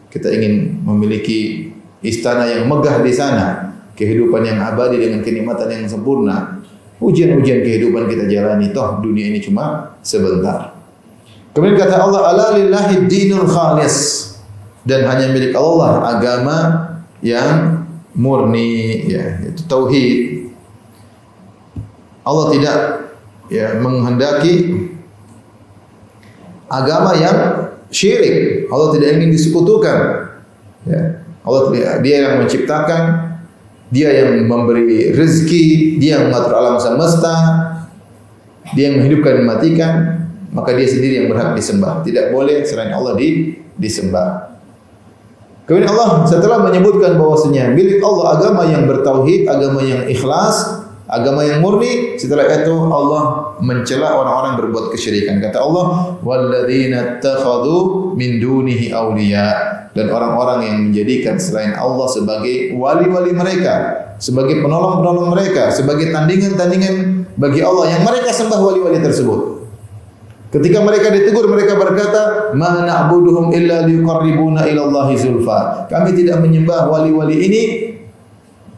[SPEAKER 3] Kita ingin memiliki istana yang megah di sana, kehidupan yang abadi dengan kenikmatan yang sempurna. Ujian-ujian kehidupan kita jalani, toh dunia ini cuma sebentar. Kemudian kata Allah, ala lillahi dinul khalis. dan hanya milik Allah agama yang murni, ya, itu tauhid. Allah tidak menghendaki agama yang syirik. Allah tidak ingin disekutukan. Ya. Dia yang menciptakan, Dia yang memberi rezeki, Dia yang mengatur alam semesta, Dia yang menghidupkan dan mematikan, maka Dia sendiri yang berhak disembah. Tidak boleh selain Allah disembah. Kemudian Allah setelah menyebutkan bahwasanya milik Allah agama yang bertauhid, agama yang ikhlas, agama yang murni, setelah itu Allah mencela orang-orang yang berbuat kesyirikan. Kata Allah, walladzina ittakhadhu min dunihi awliya, dan orang-orang yang menjadikan selain Allah sebagai wali-wali mereka, sebagai penolong-penolong mereka, sebagai tandingan-tandingan bagi Allah yang mereka sembah wali-wali tersebut. Ketika mereka ditegur, mereka berkata, "Ma na'buduhum illa liqarribuna ila Allahi zulfa." Kami tidak menyembah wali-wali ini,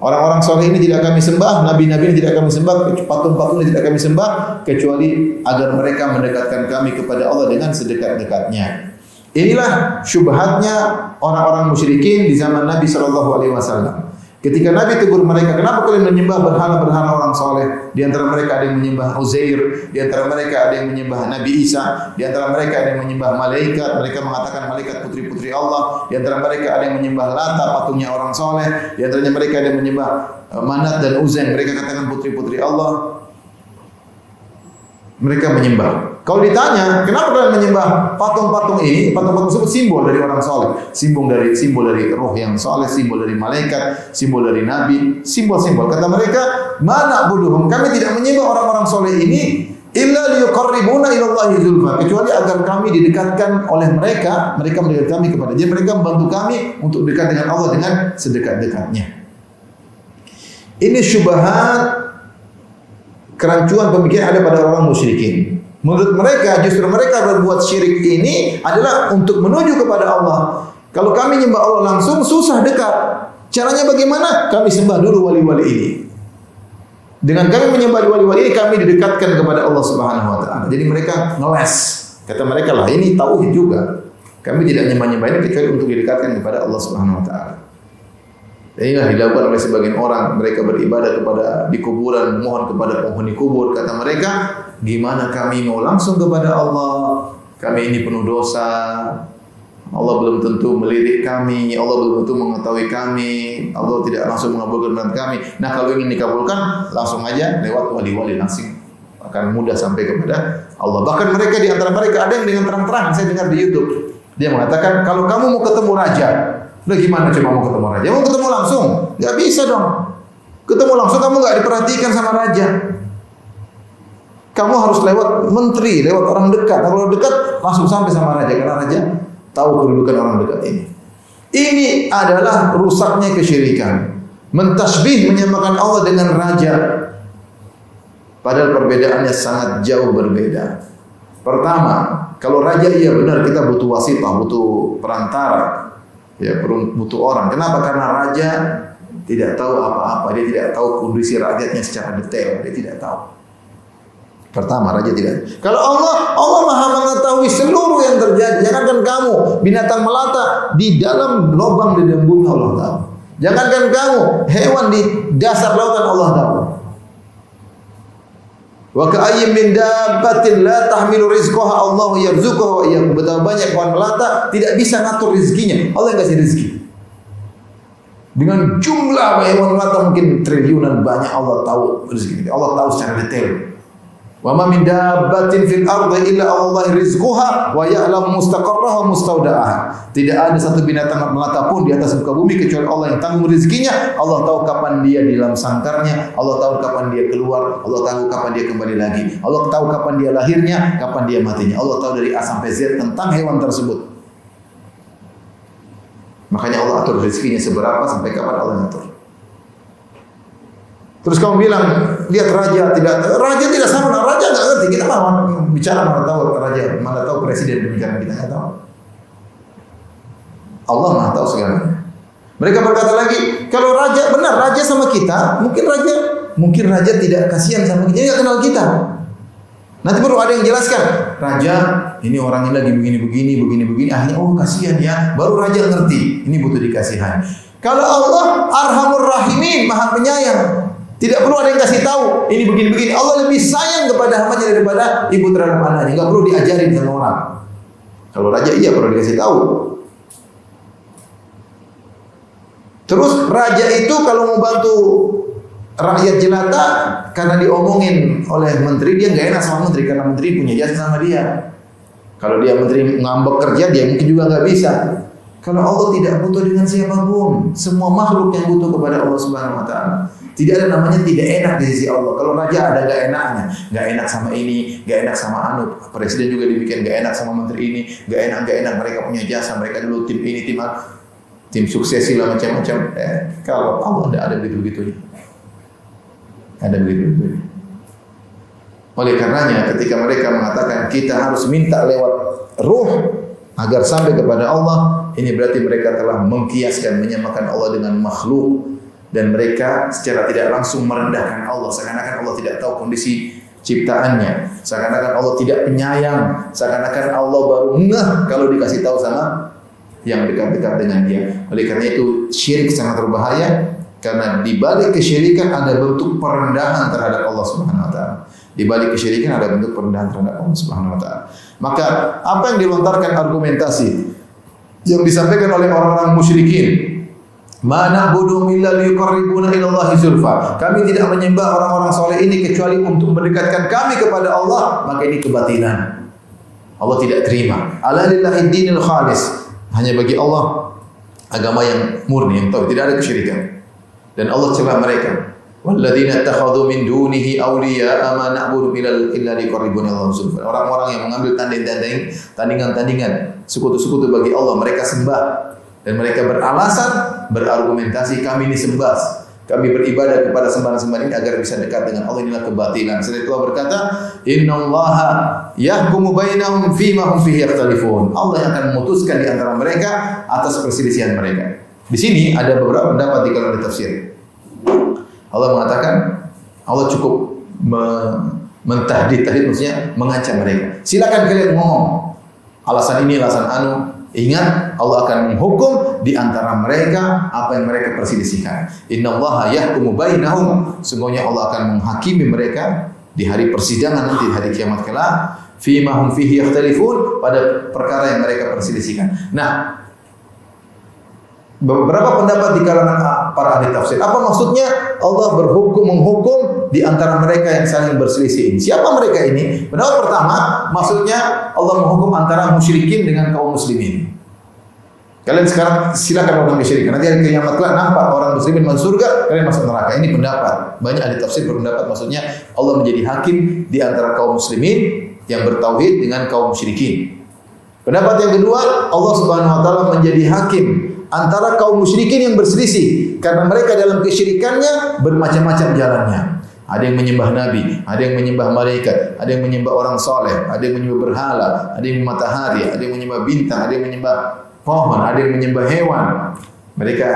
[SPEAKER 3] orang-orang soleh ini tidak kami sembah, nabi-nabi ini tidak kami sembah, patung-patung ini tidak kami sembah, kecuali agar mereka mendekatkan kami kepada Allah dengan sedekat-dekatnya. Inilah syubhatnya orang-orang musyrikin di zaman Nabi SAW. Ketika Nabi tegur mereka, kenapa kalian menyembah berhala-berhala orang soleh? Di antara mereka ada yang menyembah Uzair, di antara mereka ada yang menyembah Nabi Isa, di antara mereka ada yang menyembah malaikat, mereka mengatakan malaikat putri-putri Allah, di antara mereka ada yang menyembah Lata, patungnya orang soleh, di antaranya mereka ada yang menyembah Manat dan Uzzain, mereka katakan putri-putri Allah. Mereka menyembah. Kalau ditanya, kenapa kalian menyembah patung-patung ini? Patung-patung tersebut simbol dari orang soleh, simbol dari roh yang soleh, simbol dari malaikat, simbol dari nabi, simbol-simbol. Kata mereka, mana bodohum? Kami tidak menyembah orang-orang soleh ini illa liyuqarribuna ila Allahi zulfa, kecuali agar kami didekatkan oleh mereka mendekat kami kepada Dia. Mereka membantu kami untuk dekat dengan Allah dengan sedekat-dekatnya. Ini syubhat, kerancuan pemikiran ada pada orang musyrikin. Menurut mereka, justru mereka berbuat syirik ini adalah untuk menuju kepada Allah. Kalau kami nyembah Allah langsung, susah dekat. Caranya bagaimana? Kami sembah dulu wali-wali ini. Dengan kami menyembah wali-wali ini, kami didekatkan kepada Allah Subhanahu wa taala. Jadi mereka ngeles. Kata mereka lah, ini tauhid juga. Kami tidak nyembah-nyembah ini kecuali untuk didekatkan kepada Allah Subhanahu wa taala. Inilah dilakukan oleh sebagian orang. Mereka beribadah di kuburan, mohon kepada penghuni kubur. Kata mereka, gimana kami mau langsung kepada Allah? Kami ini penuh dosa. Allah belum tentu melirik kami. Allah belum tentu mengetahui kami. Allah tidak langsung mengabulkan doa kami. Nah, kalau ingin dikabulkan, langsung aja lewat wali-wali, langsung akan mudah sampai kepada Allah. Bahkan mereka di antara mereka ada yang dengan terang-terangan, saya dengar di YouTube, dia mengatakan, kalau kamu mau ketemu raja, udah gimana coba mau ketemu raja? Mau ketemu langsung? Gak bisa dong. Ketemu langsung kamu gak diperhatikan sama raja. Kamu harus lewat menteri, lewat orang dekat. Kalau dekat langsung sampai sama raja, karena raja tahu kedudukan orang dekat ini. Ini adalah rusaknya kesyirikan. Mentasbih, menyamakan Allah dengan raja. Padahal perbedaannya sangat jauh berbeda. Pertama, kalau raja iya benar kita butuh wasitah, butuh perantara. Ya, butuh orang. Kenapa? Karena raja tidak tahu apa-apa. Dia tidak tahu kondisi rakyatnya secara detail. Dia tidak tahu. Pertama, raja tidak. Kalau Allah Maha mengetahui seluruh yang terjadi. Jangankan kamu, binatang melata di dalam lubang di dalam bumi Allah tahu. Jangankan kamu, hewan di dasar lautan Allah tahu. Wa ka'ayyin min dabbatin la tahmilu rizqaha Allahu yarzuquha wa iyyakum. Betapa banyak hewan melata tidak bisa ngatur rezekinya. Allah yang kasih rezeki. Dengan jumlah hewan melata mungkin triliunan banyak, Allah tahu rezeki. Allah tahu secara detail. Wa ma min dabbatin fil ardi illa Allah rizquha wa ya'lamu mustaqarraha wa mustawda'aha. Tidak ada satu binatang melata pun di atas muka bumi kecuali Allah yang tanggung rezekinya. Allah tahu kapan dia di dalam sangkarnya, Allah tahu kapan dia keluar, Allah tahu kapan dia kembali lagi. Allah tahu kapan dia lahirnya, kapan dia matinya. Allah tahu dari A sampai Z tentang hewan tersebut. Makanya Allah atur rezekinya seberapa sampai kapan Allah atur. Terus kamu bilang, lihat raja tidak sama, raja nggak ngerti. Kita mana bicara, mana tahu raja, mana tahu presiden berbicara, kita nggak tahu. Allah Maha tahu segalanya. Mereka berkata lagi, kalau raja benar raja sama kita, mungkin raja tidak kasihan sama kita, dia nggak kenal kita. Nanti baru ada yang jelaskan, raja ini orang ini lagi begini. Akhirnya oh kasihan ya, baru raja ngerti ini butuh dikasihan. Kalau Allah Arhamur Rahimin, Maha Penyayang, tidak perlu ada yang kasih tahu ini begini. Allah lebih sayang kepada hambanya daripada ibu terhadap anaknya. Enggak perlu diajarin sama orang. Kalau raja iya perlu dikasih tahu. Terus raja itu kalau mau bantu rakyat jelata karena diomongin oleh menteri, dia nggak enak sama menteri karena menteri punya jasa sama dia. Kalau dia menteri ngambek kerja, dia mungkin juga nggak bisa. Kalau Allah tidak butuh dengan siapapun, semua makhluk yang butuh kepada Allah Subhanahu Wa Taala. Tidak ada namanya tidak enak di sisi Allah. Kalau raja ada nggak enaknya, nggak enak sama ini, nggak enak sama anu. Presiden juga dibikin nggak enak sama menteri ini, nggak enak. Mereka punya jasa, mereka dulu tim ini, tim suksesi lah macam-macam. Kalau Allah tidak ada begitu-begitunya. Ada begitu. Oleh karenanya ketika mereka mengatakan kita harus minta lewat ruh agar sampai kepada Allah, ini berarti mereka telah mengkiaskan, menyamakan Allah dengan makhluk, dan mereka secara tidak langsung merendahkan Allah, seakan-akan Allah tidak tahu kondisi ciptaannya, seakan-akan Allah tidak penyayang, seakan-akan Allah baru ngeh kalau dikasih tahu sama yang dekat-dekat dengan dia. Oleh karena itu syirik sangat berbahaya. Karena di balik kesyirikan ada bentuk perendahan terhadap Allah Subhanahu wa taala. Di balik kesyirikan ada bentuk perendahan terhadap Allah Subhanahu wa taala. Maka apa yang dilontarkan argumentasi yang disampaikan oleh orang-orang musyrikin, "Ma na'budu illa liyuqarribuna ila Allahi zulfa." Kami tidak menyembah orang-orang soleh ini kecuali untuk mendekatkan kami kepada Allah, maka ini kebatilan. Allah tidak terima. Ala lillahi dinil khalis. Hanya bagi Allah agama yang murni, yang tahu, tidak ada kesyirikan. Dan Allah cela mereka. Walladzina ittakhadhu min dunihi awliya'a ma na'budu illa liqarribuna ila zulfa. Orang-orang yang mengambil tandingan-tandingan, sekutu-sekutu bagi Allah, mereka sembah dan mereka beralasan, berargumentasi kami ini sembah. Kami beribadah kepada sembahan-sembahan ini agar bisa dekat dengan Allah. Inilah kebatilan. Setelah itu Allah berkata, "Innallaha yahkumu bainahum fima hum fihi yakhtalifun." Allah yang akan memutuskan di antara mereka atas perselisihan mereka. Di sini ada beberapa pendapat di kalangan tafsir. Allah mengatakan Allah cukup mentahdid, maksudnya mengancam mereka. Silakan kalian ngomong alasan ini, alasan anu. Ingat Allah akan menghukum di antara mereka apa yang mereka perselisihkan. Innallaha yahkumu bainahum. Sungguhnya Allah akan menghakimi mereka di hari persidangan nanti, hari kiamat kelak. Fima hum fihi yakhtalifun, pada perkara yang mereka perselisihkan. Nah, beberapa pendapat di kalangan para ahli tafsir. Apa maksudnya Allah menghukum di antara mereka yang saling berselisih ini? Siapa mereka ini? Pendapat pertama, maksudnya Allah menghukum antara musyrikin dengan kaum muslimin. Kalian sekarang silakan orang musyrikin. Nanti hari kiamat kelak nampak orang muslimin masuk surga, kalian masuk neraka. Ini pendapat. Banyak ahli tafsir berpendapat maksudnya Allah menjadi hakim di antara kaum muslimin yang bertauhid dengan kaum musyrikin. Pendapat yang kedua, Allah Subhanahu wa taala menjadi hakim antara kaum musyrikin yang berselisih karena mereka dalam kesyirikannya bermacam-macam jalannya. Ada yang menyembah nabi, ada yang menyembah malaikat, ada yang menyembah orang soleh, ada yang menyembah berhala, ada yang menyembah matahari, ada yang menyembah bintang, ada yang menyembah pohon, ada yang menyembah hewan. Mereka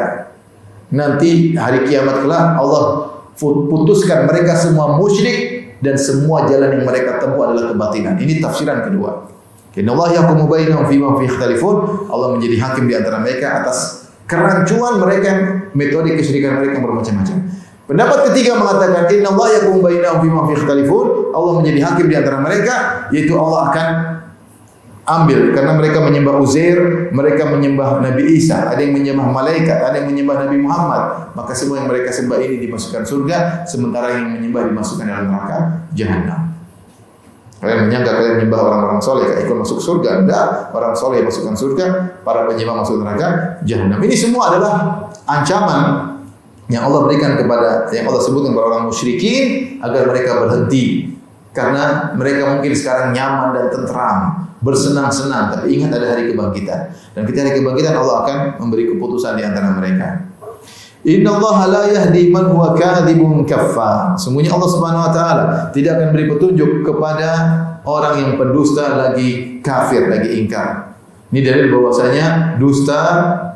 [SPEAKER 3] nanti hari kiamat kelak Allah putuskan mereka semua musyrik dan semua jalan yang mereka tempuh adalah kebatilan. Ini tafsiran kedua. Innallaha yahkumu bainahum fima hum fihi yakhtalifun. Allah menjadi hakim di antara mereka atas kerancuan mereka, metode kesyirikan mereka yang bermacam-macam. Pendapat ketiga mengatakan innallaha yahkumu bainahum fima hum fihi yakhtalifun. Allah menjadi hakim di antara mereka, yaitu Allah akan ambil karena mereka menyembah Uzair, mereka menyembah Nabi Isa, ada yang menyembah malaikat, ada yang menyembah Nabi Muhammad. Maka semua yang mereka sembah ini dimasukkan surga, sementara yang menyembah dimasukkan dalam neraka jahanam. Kalian menyangka kalian menyembah orang-orang soleh ikut masuk surga? Enggak, orang soleh masukkan surga, para penyembah masuk neraka jahanam. Ini semua adalah ancaman yang Allah berikan kepada, yang Allah sebutkan kepada orang musyrikin agar mereka berhenti, karena mereka mungkin sekarang nyaman dan tentram, bersenang-senang, tapi ingat ada hari kebangkitan, dan ketika hari kebangkitan Allah akan memberi keputusan di antara mereka. Innallaha la yahdi man huwa kadhibun kaffar. Sungguhnya Allah Subhanahu wa taala tidak akan beri petunjuk kepada orang yang pendusta lagi kafir, lagi ingkar. Ini dalil bahwasanya dusta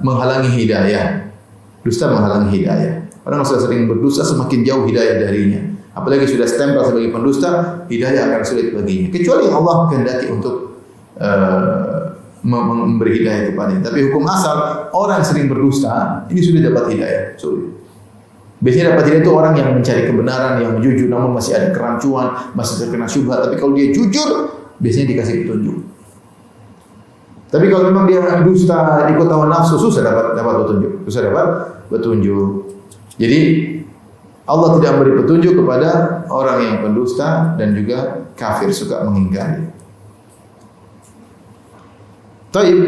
[SPEAKER 3] menghalangi hidayah. Dusta menghalangi hidayah. Orang yang sering berdusta semakin jauh hidayah darinya. apalagi sudah stempel sebagai pendusta, hidayah akan sulit baginya. Kecuali yang Allah kehendaki untuk memberi hidayah kepadanya. Tapi hukum asal orang sering berdusta ini sudah dapat hidayah, sulit. Biasanya dapat hidayah itu orang yang mencari kebenaran, yang jujur, namun masih ada kerancuan, masih terkena syubhat. Tapi kalau dia jujur, biasanya dikasih petunjuk. Tapi kalau memang dia dusta, ikut hawa nafsu, susah dapat petunjuk. Susah dapat petunjuk. Jadi Allah tidak memberi petunjuk kepada orang yang pendusta dan juga kafir, suka mengingkari. Taib,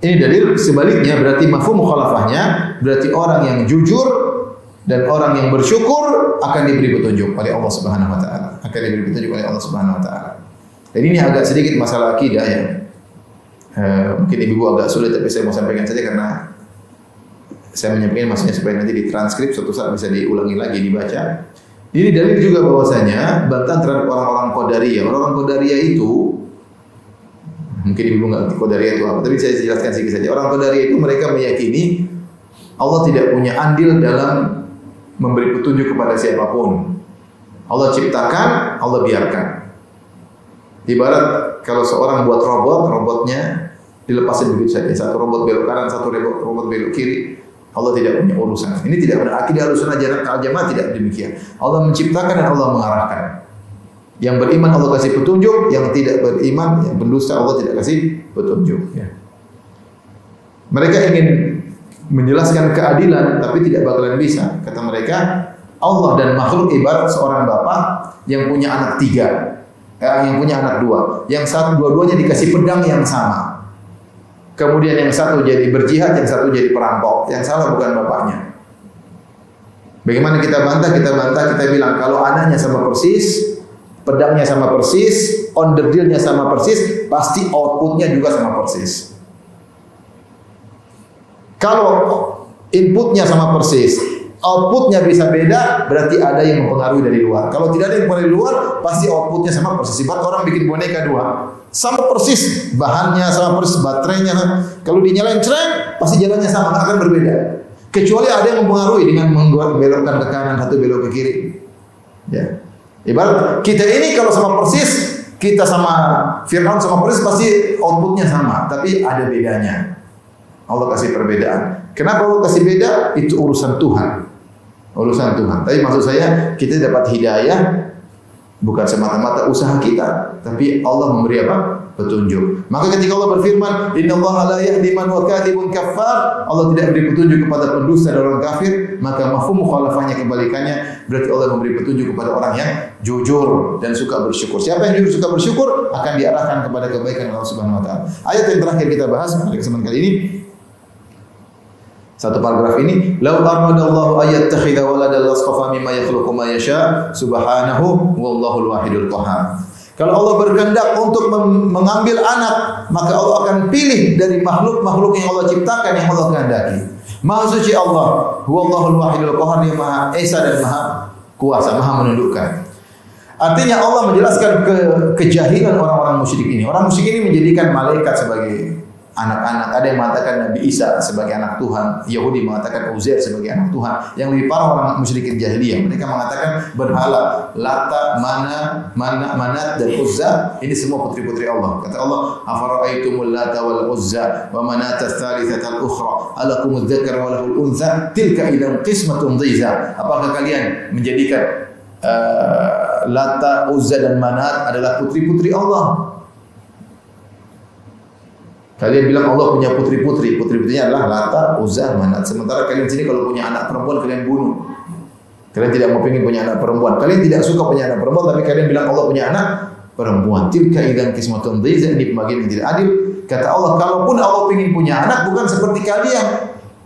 [SPEAKER 3] ini dalil sebaliknya, berarti mafhum mukhalafahnya, berarti orang yang jujur dan orang yang bersyukur akan diberi petunjuk oleh Allah Subhanahu wa taala. Akan diberi petunjuk oleh Allah Subhanahu wa taala. Dan ini agak sedikit masalah akidah ya. Mungkin ibu agak sulit, tapi saya mau sampaikan saja karena saya menyampaikan maksudnya supaya nanti ditranskrip suatu saat bisa diulangi lagi, dibaca. Ini dalil juga bahwasanya bantahan terhadap orang-orang Qadariyah. Orang-orang Qadariyah itu, mungkin ibu nggak ngerti Qadariyah itu apa, tapi saya jelaskan sedikit saja. Orang Qadariyah itu mereka meyakini Allah tidak punya andil dalam memberi petunjuk kepada siapapun. Allah ciptakan, Allah biarkan. Ibarat kalau seorang buat robot, robotnya dilepasin begitu saja. Satu robot belok kanan, satu robot belok kiri. Allah tidak punya urusan. Ini tidak benar. Akidah Ahlussunnah wal Jamaah tidak demikian. Allah menciptakan dan Allah mengarahkan. Yang beriman Allah kasih petunjuk, yang tidak beriman, yang pendusta Allah tidak kasih petunjuk. Ya. Mereka ingin menjelaskan keadilan, tapi tidak bakalan bisa. Kata mereka, Allah dan makhluk ibarat seorang bapak yang punya anak 3, yang punya anak 2, yang satu dua-duanya dikasih pedang yang sama. Kemudian yang satu jadi berjihad, yang satu jadi perampok. Yang salah bukan bapaknya. Bagaimana kita bantah? Kita bilang kalau anaknya sama persis, pedangnya sama persis, on the deal-nya sama persis, pasti outputnya juga sama persis. Kalau inputnya sama persis, outputnya bisa beda, berarti ada yang mempengaruhi dari luar. Kalau tidak ada yang mempengaruhi dari luar, pasti outputnya sama persis. Sifat orang bikin boneka 2, sama persis, bahannya sama persis, baterainya. Kalau dinyalain cereng, pasti jalannya sama, nggak akan berbeda. Kecuali ada yang mempengaruhi dengan belokkan ke kanan, satu belok ke kiri. Ya. Ibarat kita ini kalau sama persis, kita sama Fir'aun sama persis, pasti outputnya sama, tapi ada bedanya. Allah kasih perbedaan. Kenapa Allah kasih beda? Itu urusan Tuhan. Urusan Tuhan. Tapi maksud saya, kita dapat hidayah bukan semata-mata usaha kita, tapi Allah memberi apa? Petunjuk. Maka ketika Allah berfirman, "Innallaha la yahdi man huwa kadhibun kaffar," Allah tidak beri petunjuk kepada pendusta dan orang kafir, maka mafhum mukhalafahnya kebalikannya, berarti Allah memberi petunjuk kepada orang yang jujur dan suka bersyukur. Siapa yang jujur suka bersyukur akan diarahkan kepada kebaikan Allah Subhanahu wa taala. Ayat yang terakhir kita bahas pada kesempatan kali ini, satu paragraf ini, "Lau aradallahu ayattakhidha waladan lasqafa mimma yakhluqu ma yasha, subhanahu wallahul wahidul qahhar." Kalau Allah berkehendak untuk mengambil anak, maka Allah akan pilih dari makhluk-makhluk yang Allah ciptakan, yang Allah kehendaki. Maha suci Allah, huwallahul wahidul qahhar, Dia Maha Esa dan Maha Kuasa, Maha menundukkan. Artinya Allah menjelaskan kejahilan orang-orang musyrik ini. Orang musyrik ini menjadikan malaikat sebagai anak-anak. Ada yang mengatakan Nabi Isa sebagai anak Tuhan. Yahudi mengatakan Uzair sebagai anak Tuhan. Yang lebih parah orang musyrikin jahiliyah. Mereka mengatakan berhala Lata, Manat dan Uzza ini semua putri-putri Allah. Kata Allah, "Afara'aitumul Lata wal Uzza wa Manata ats-tsalitsata al-ukhra alakumudz dzakar wa lahul untha tilka idzan qismatun dhiza." Apakah kalian menjadikan Lata, Uzza dan Manat adalah putri-putri Allah? Kalian bilang Allah punya putri-putri. Putri-putrinya adalah Lata, Uzza, Manat. Sementara kalian sini kalau punya anak perempuan kalian bunuh. Kalian tidak mau pengen punya anak perempuan. Kalian tidak suka punya anak perempuan, tapi kalian bilang Allah punya anak perempuan. Tilka idzan qismatun dhiza, ini pembagian yang tidak adil. Kata Allah, kalaupun Allah ingin punya anak, bukan seperti kalian.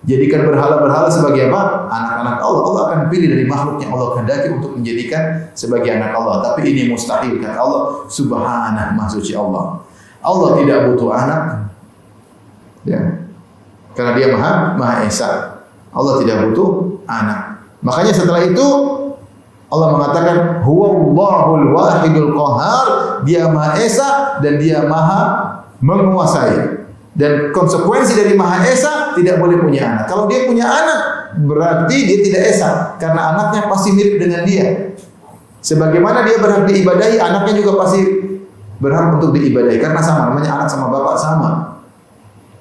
[SPEAKER 3] Jadikan berhala-berhala sebagai apa? Anak-anak Allah. Allah akan pilih dari makhluk yang Allah kehendaki untuk menjadikan sebagai anak Allah. Tapi ini mustahil. Kata Allah, subhanahu maha suci Allah. Allah tidak butuh anak. Ya. Karena Dia Maha Esa. Allah tidak butuh anak. Makanya setelah itu Allah mengatakan huwallahul wahidul qahhar, Dia Maha Esa dan Dia Maha menguasai. Dan konsekuensi dari Maha Esa tidak boleh punya anak. Kalau dia punya anak, berarti dia tidak esa karena anaknya pasti mirip dengan dia. Sebagaimana dia berhak diibadahi, anaknya juga pasti berhak untuk diibadahi karena sama, namanya anak sama bapak sama.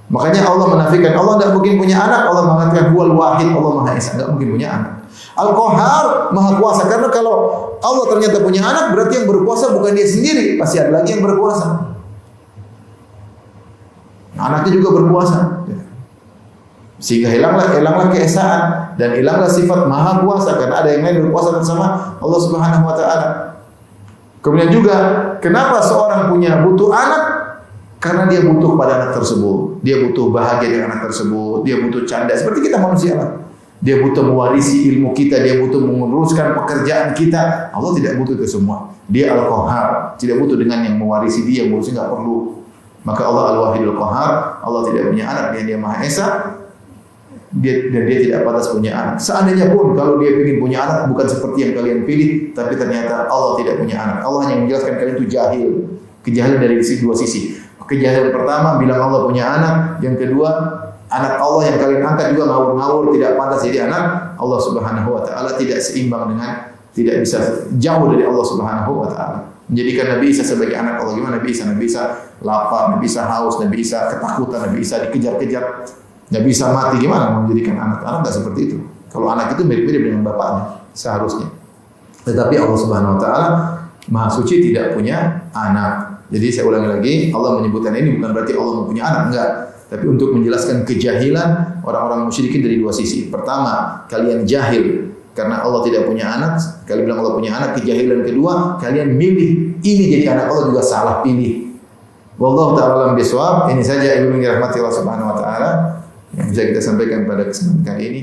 [SPEAKER 3] Makanya Allah menafikan Allah tidak mungkin punya anak. Allah mengatakan huwal wahid, Allah Maha Esa, tidak mungkin punya anak. Al-Qahhar, Maha Kuasa, karena kalau Allah ternyata punya anak, berarti yang berkuasa bukan dia sendiri, pasti ada lagi yang berkuasa. Anaknya juga berkuasa, sehingga hilanglah keesaan dan hilanglah sifat Maha Kuasa karena ada yang lain berkuasa bersama Allah Subhanahu Wa Taala. Kemudian juga kenapa seorang butuh anak? Karena dia butuh pada anak tersebut, dia butuh bahagia dengan anak tersebut, dia butuh canda seperti kita manusia lah. Dia butuh mewarisi ilmu kita, dia butuh menguruskan pekerjaan kita. Allah tidak butuh itu semua. Dia Al-Qahhar, tidak butuh dengan yang mewarisi dia, ngurusnya nggak perlu. Maka Allah Al-Wahidul Qahhar, Allah tidak punya anak, dia Maha Esa, dan dia tidak pantas punya anak. Seandainya pun kalau dia ingin punya anak bukan seperti yang kalian pilih, tapi ternyata Allah tidak punya anak. Allah hanya menjelaskan kalian itu jahil. Kejahilan dari dua sisi. Kejahilan pertama bilang Allah punya anak, yang kedua anak Allah yang kalian angkat juga ngawur-ngawur, tidak pantas jadi anak. Allah Subhanahu Wa Taala tidak seimbang dengan, tidak bisa jauh dari Allah Subhanahu Wa Taala. Menjadikan Nabi Isa sebagai anak Allah. Gimana Nabi Isa? Nabi Isa lapar, Nabi Isa haus, Nabi Isa ketakutan, Nabi Isa dikejar-kejar, Nabi Isa mati. Gimana menjadikan anak? Anak tidak seperti itu. Kalau anak itu mirip-mirip dengan bapaknya seharusnya. Tetapi Allah Subhanahu Wa Taala Maha Suci tidak punya anak. Jadi saya ulangi lagi, Allah menyebutkan ini bukan berarti Allah mempunyai anak, enggak. Tapi untuk menjelaskan kejahilan orang-orang musyrikin dari dua sisi. Pertama, kalian jahil karena Allah tidak punya anak. Kalian bilang Allah punya anak. Kejahilan kedua, kalian milih ini jadi anak Allah juga salah pilih. Wallahu ta'ala alam bisawab. Ini saja ilmu yang dirahmati Allah Subhanahu Wa Taala yang bisa kita sampaikan pada kesempatan kali ini.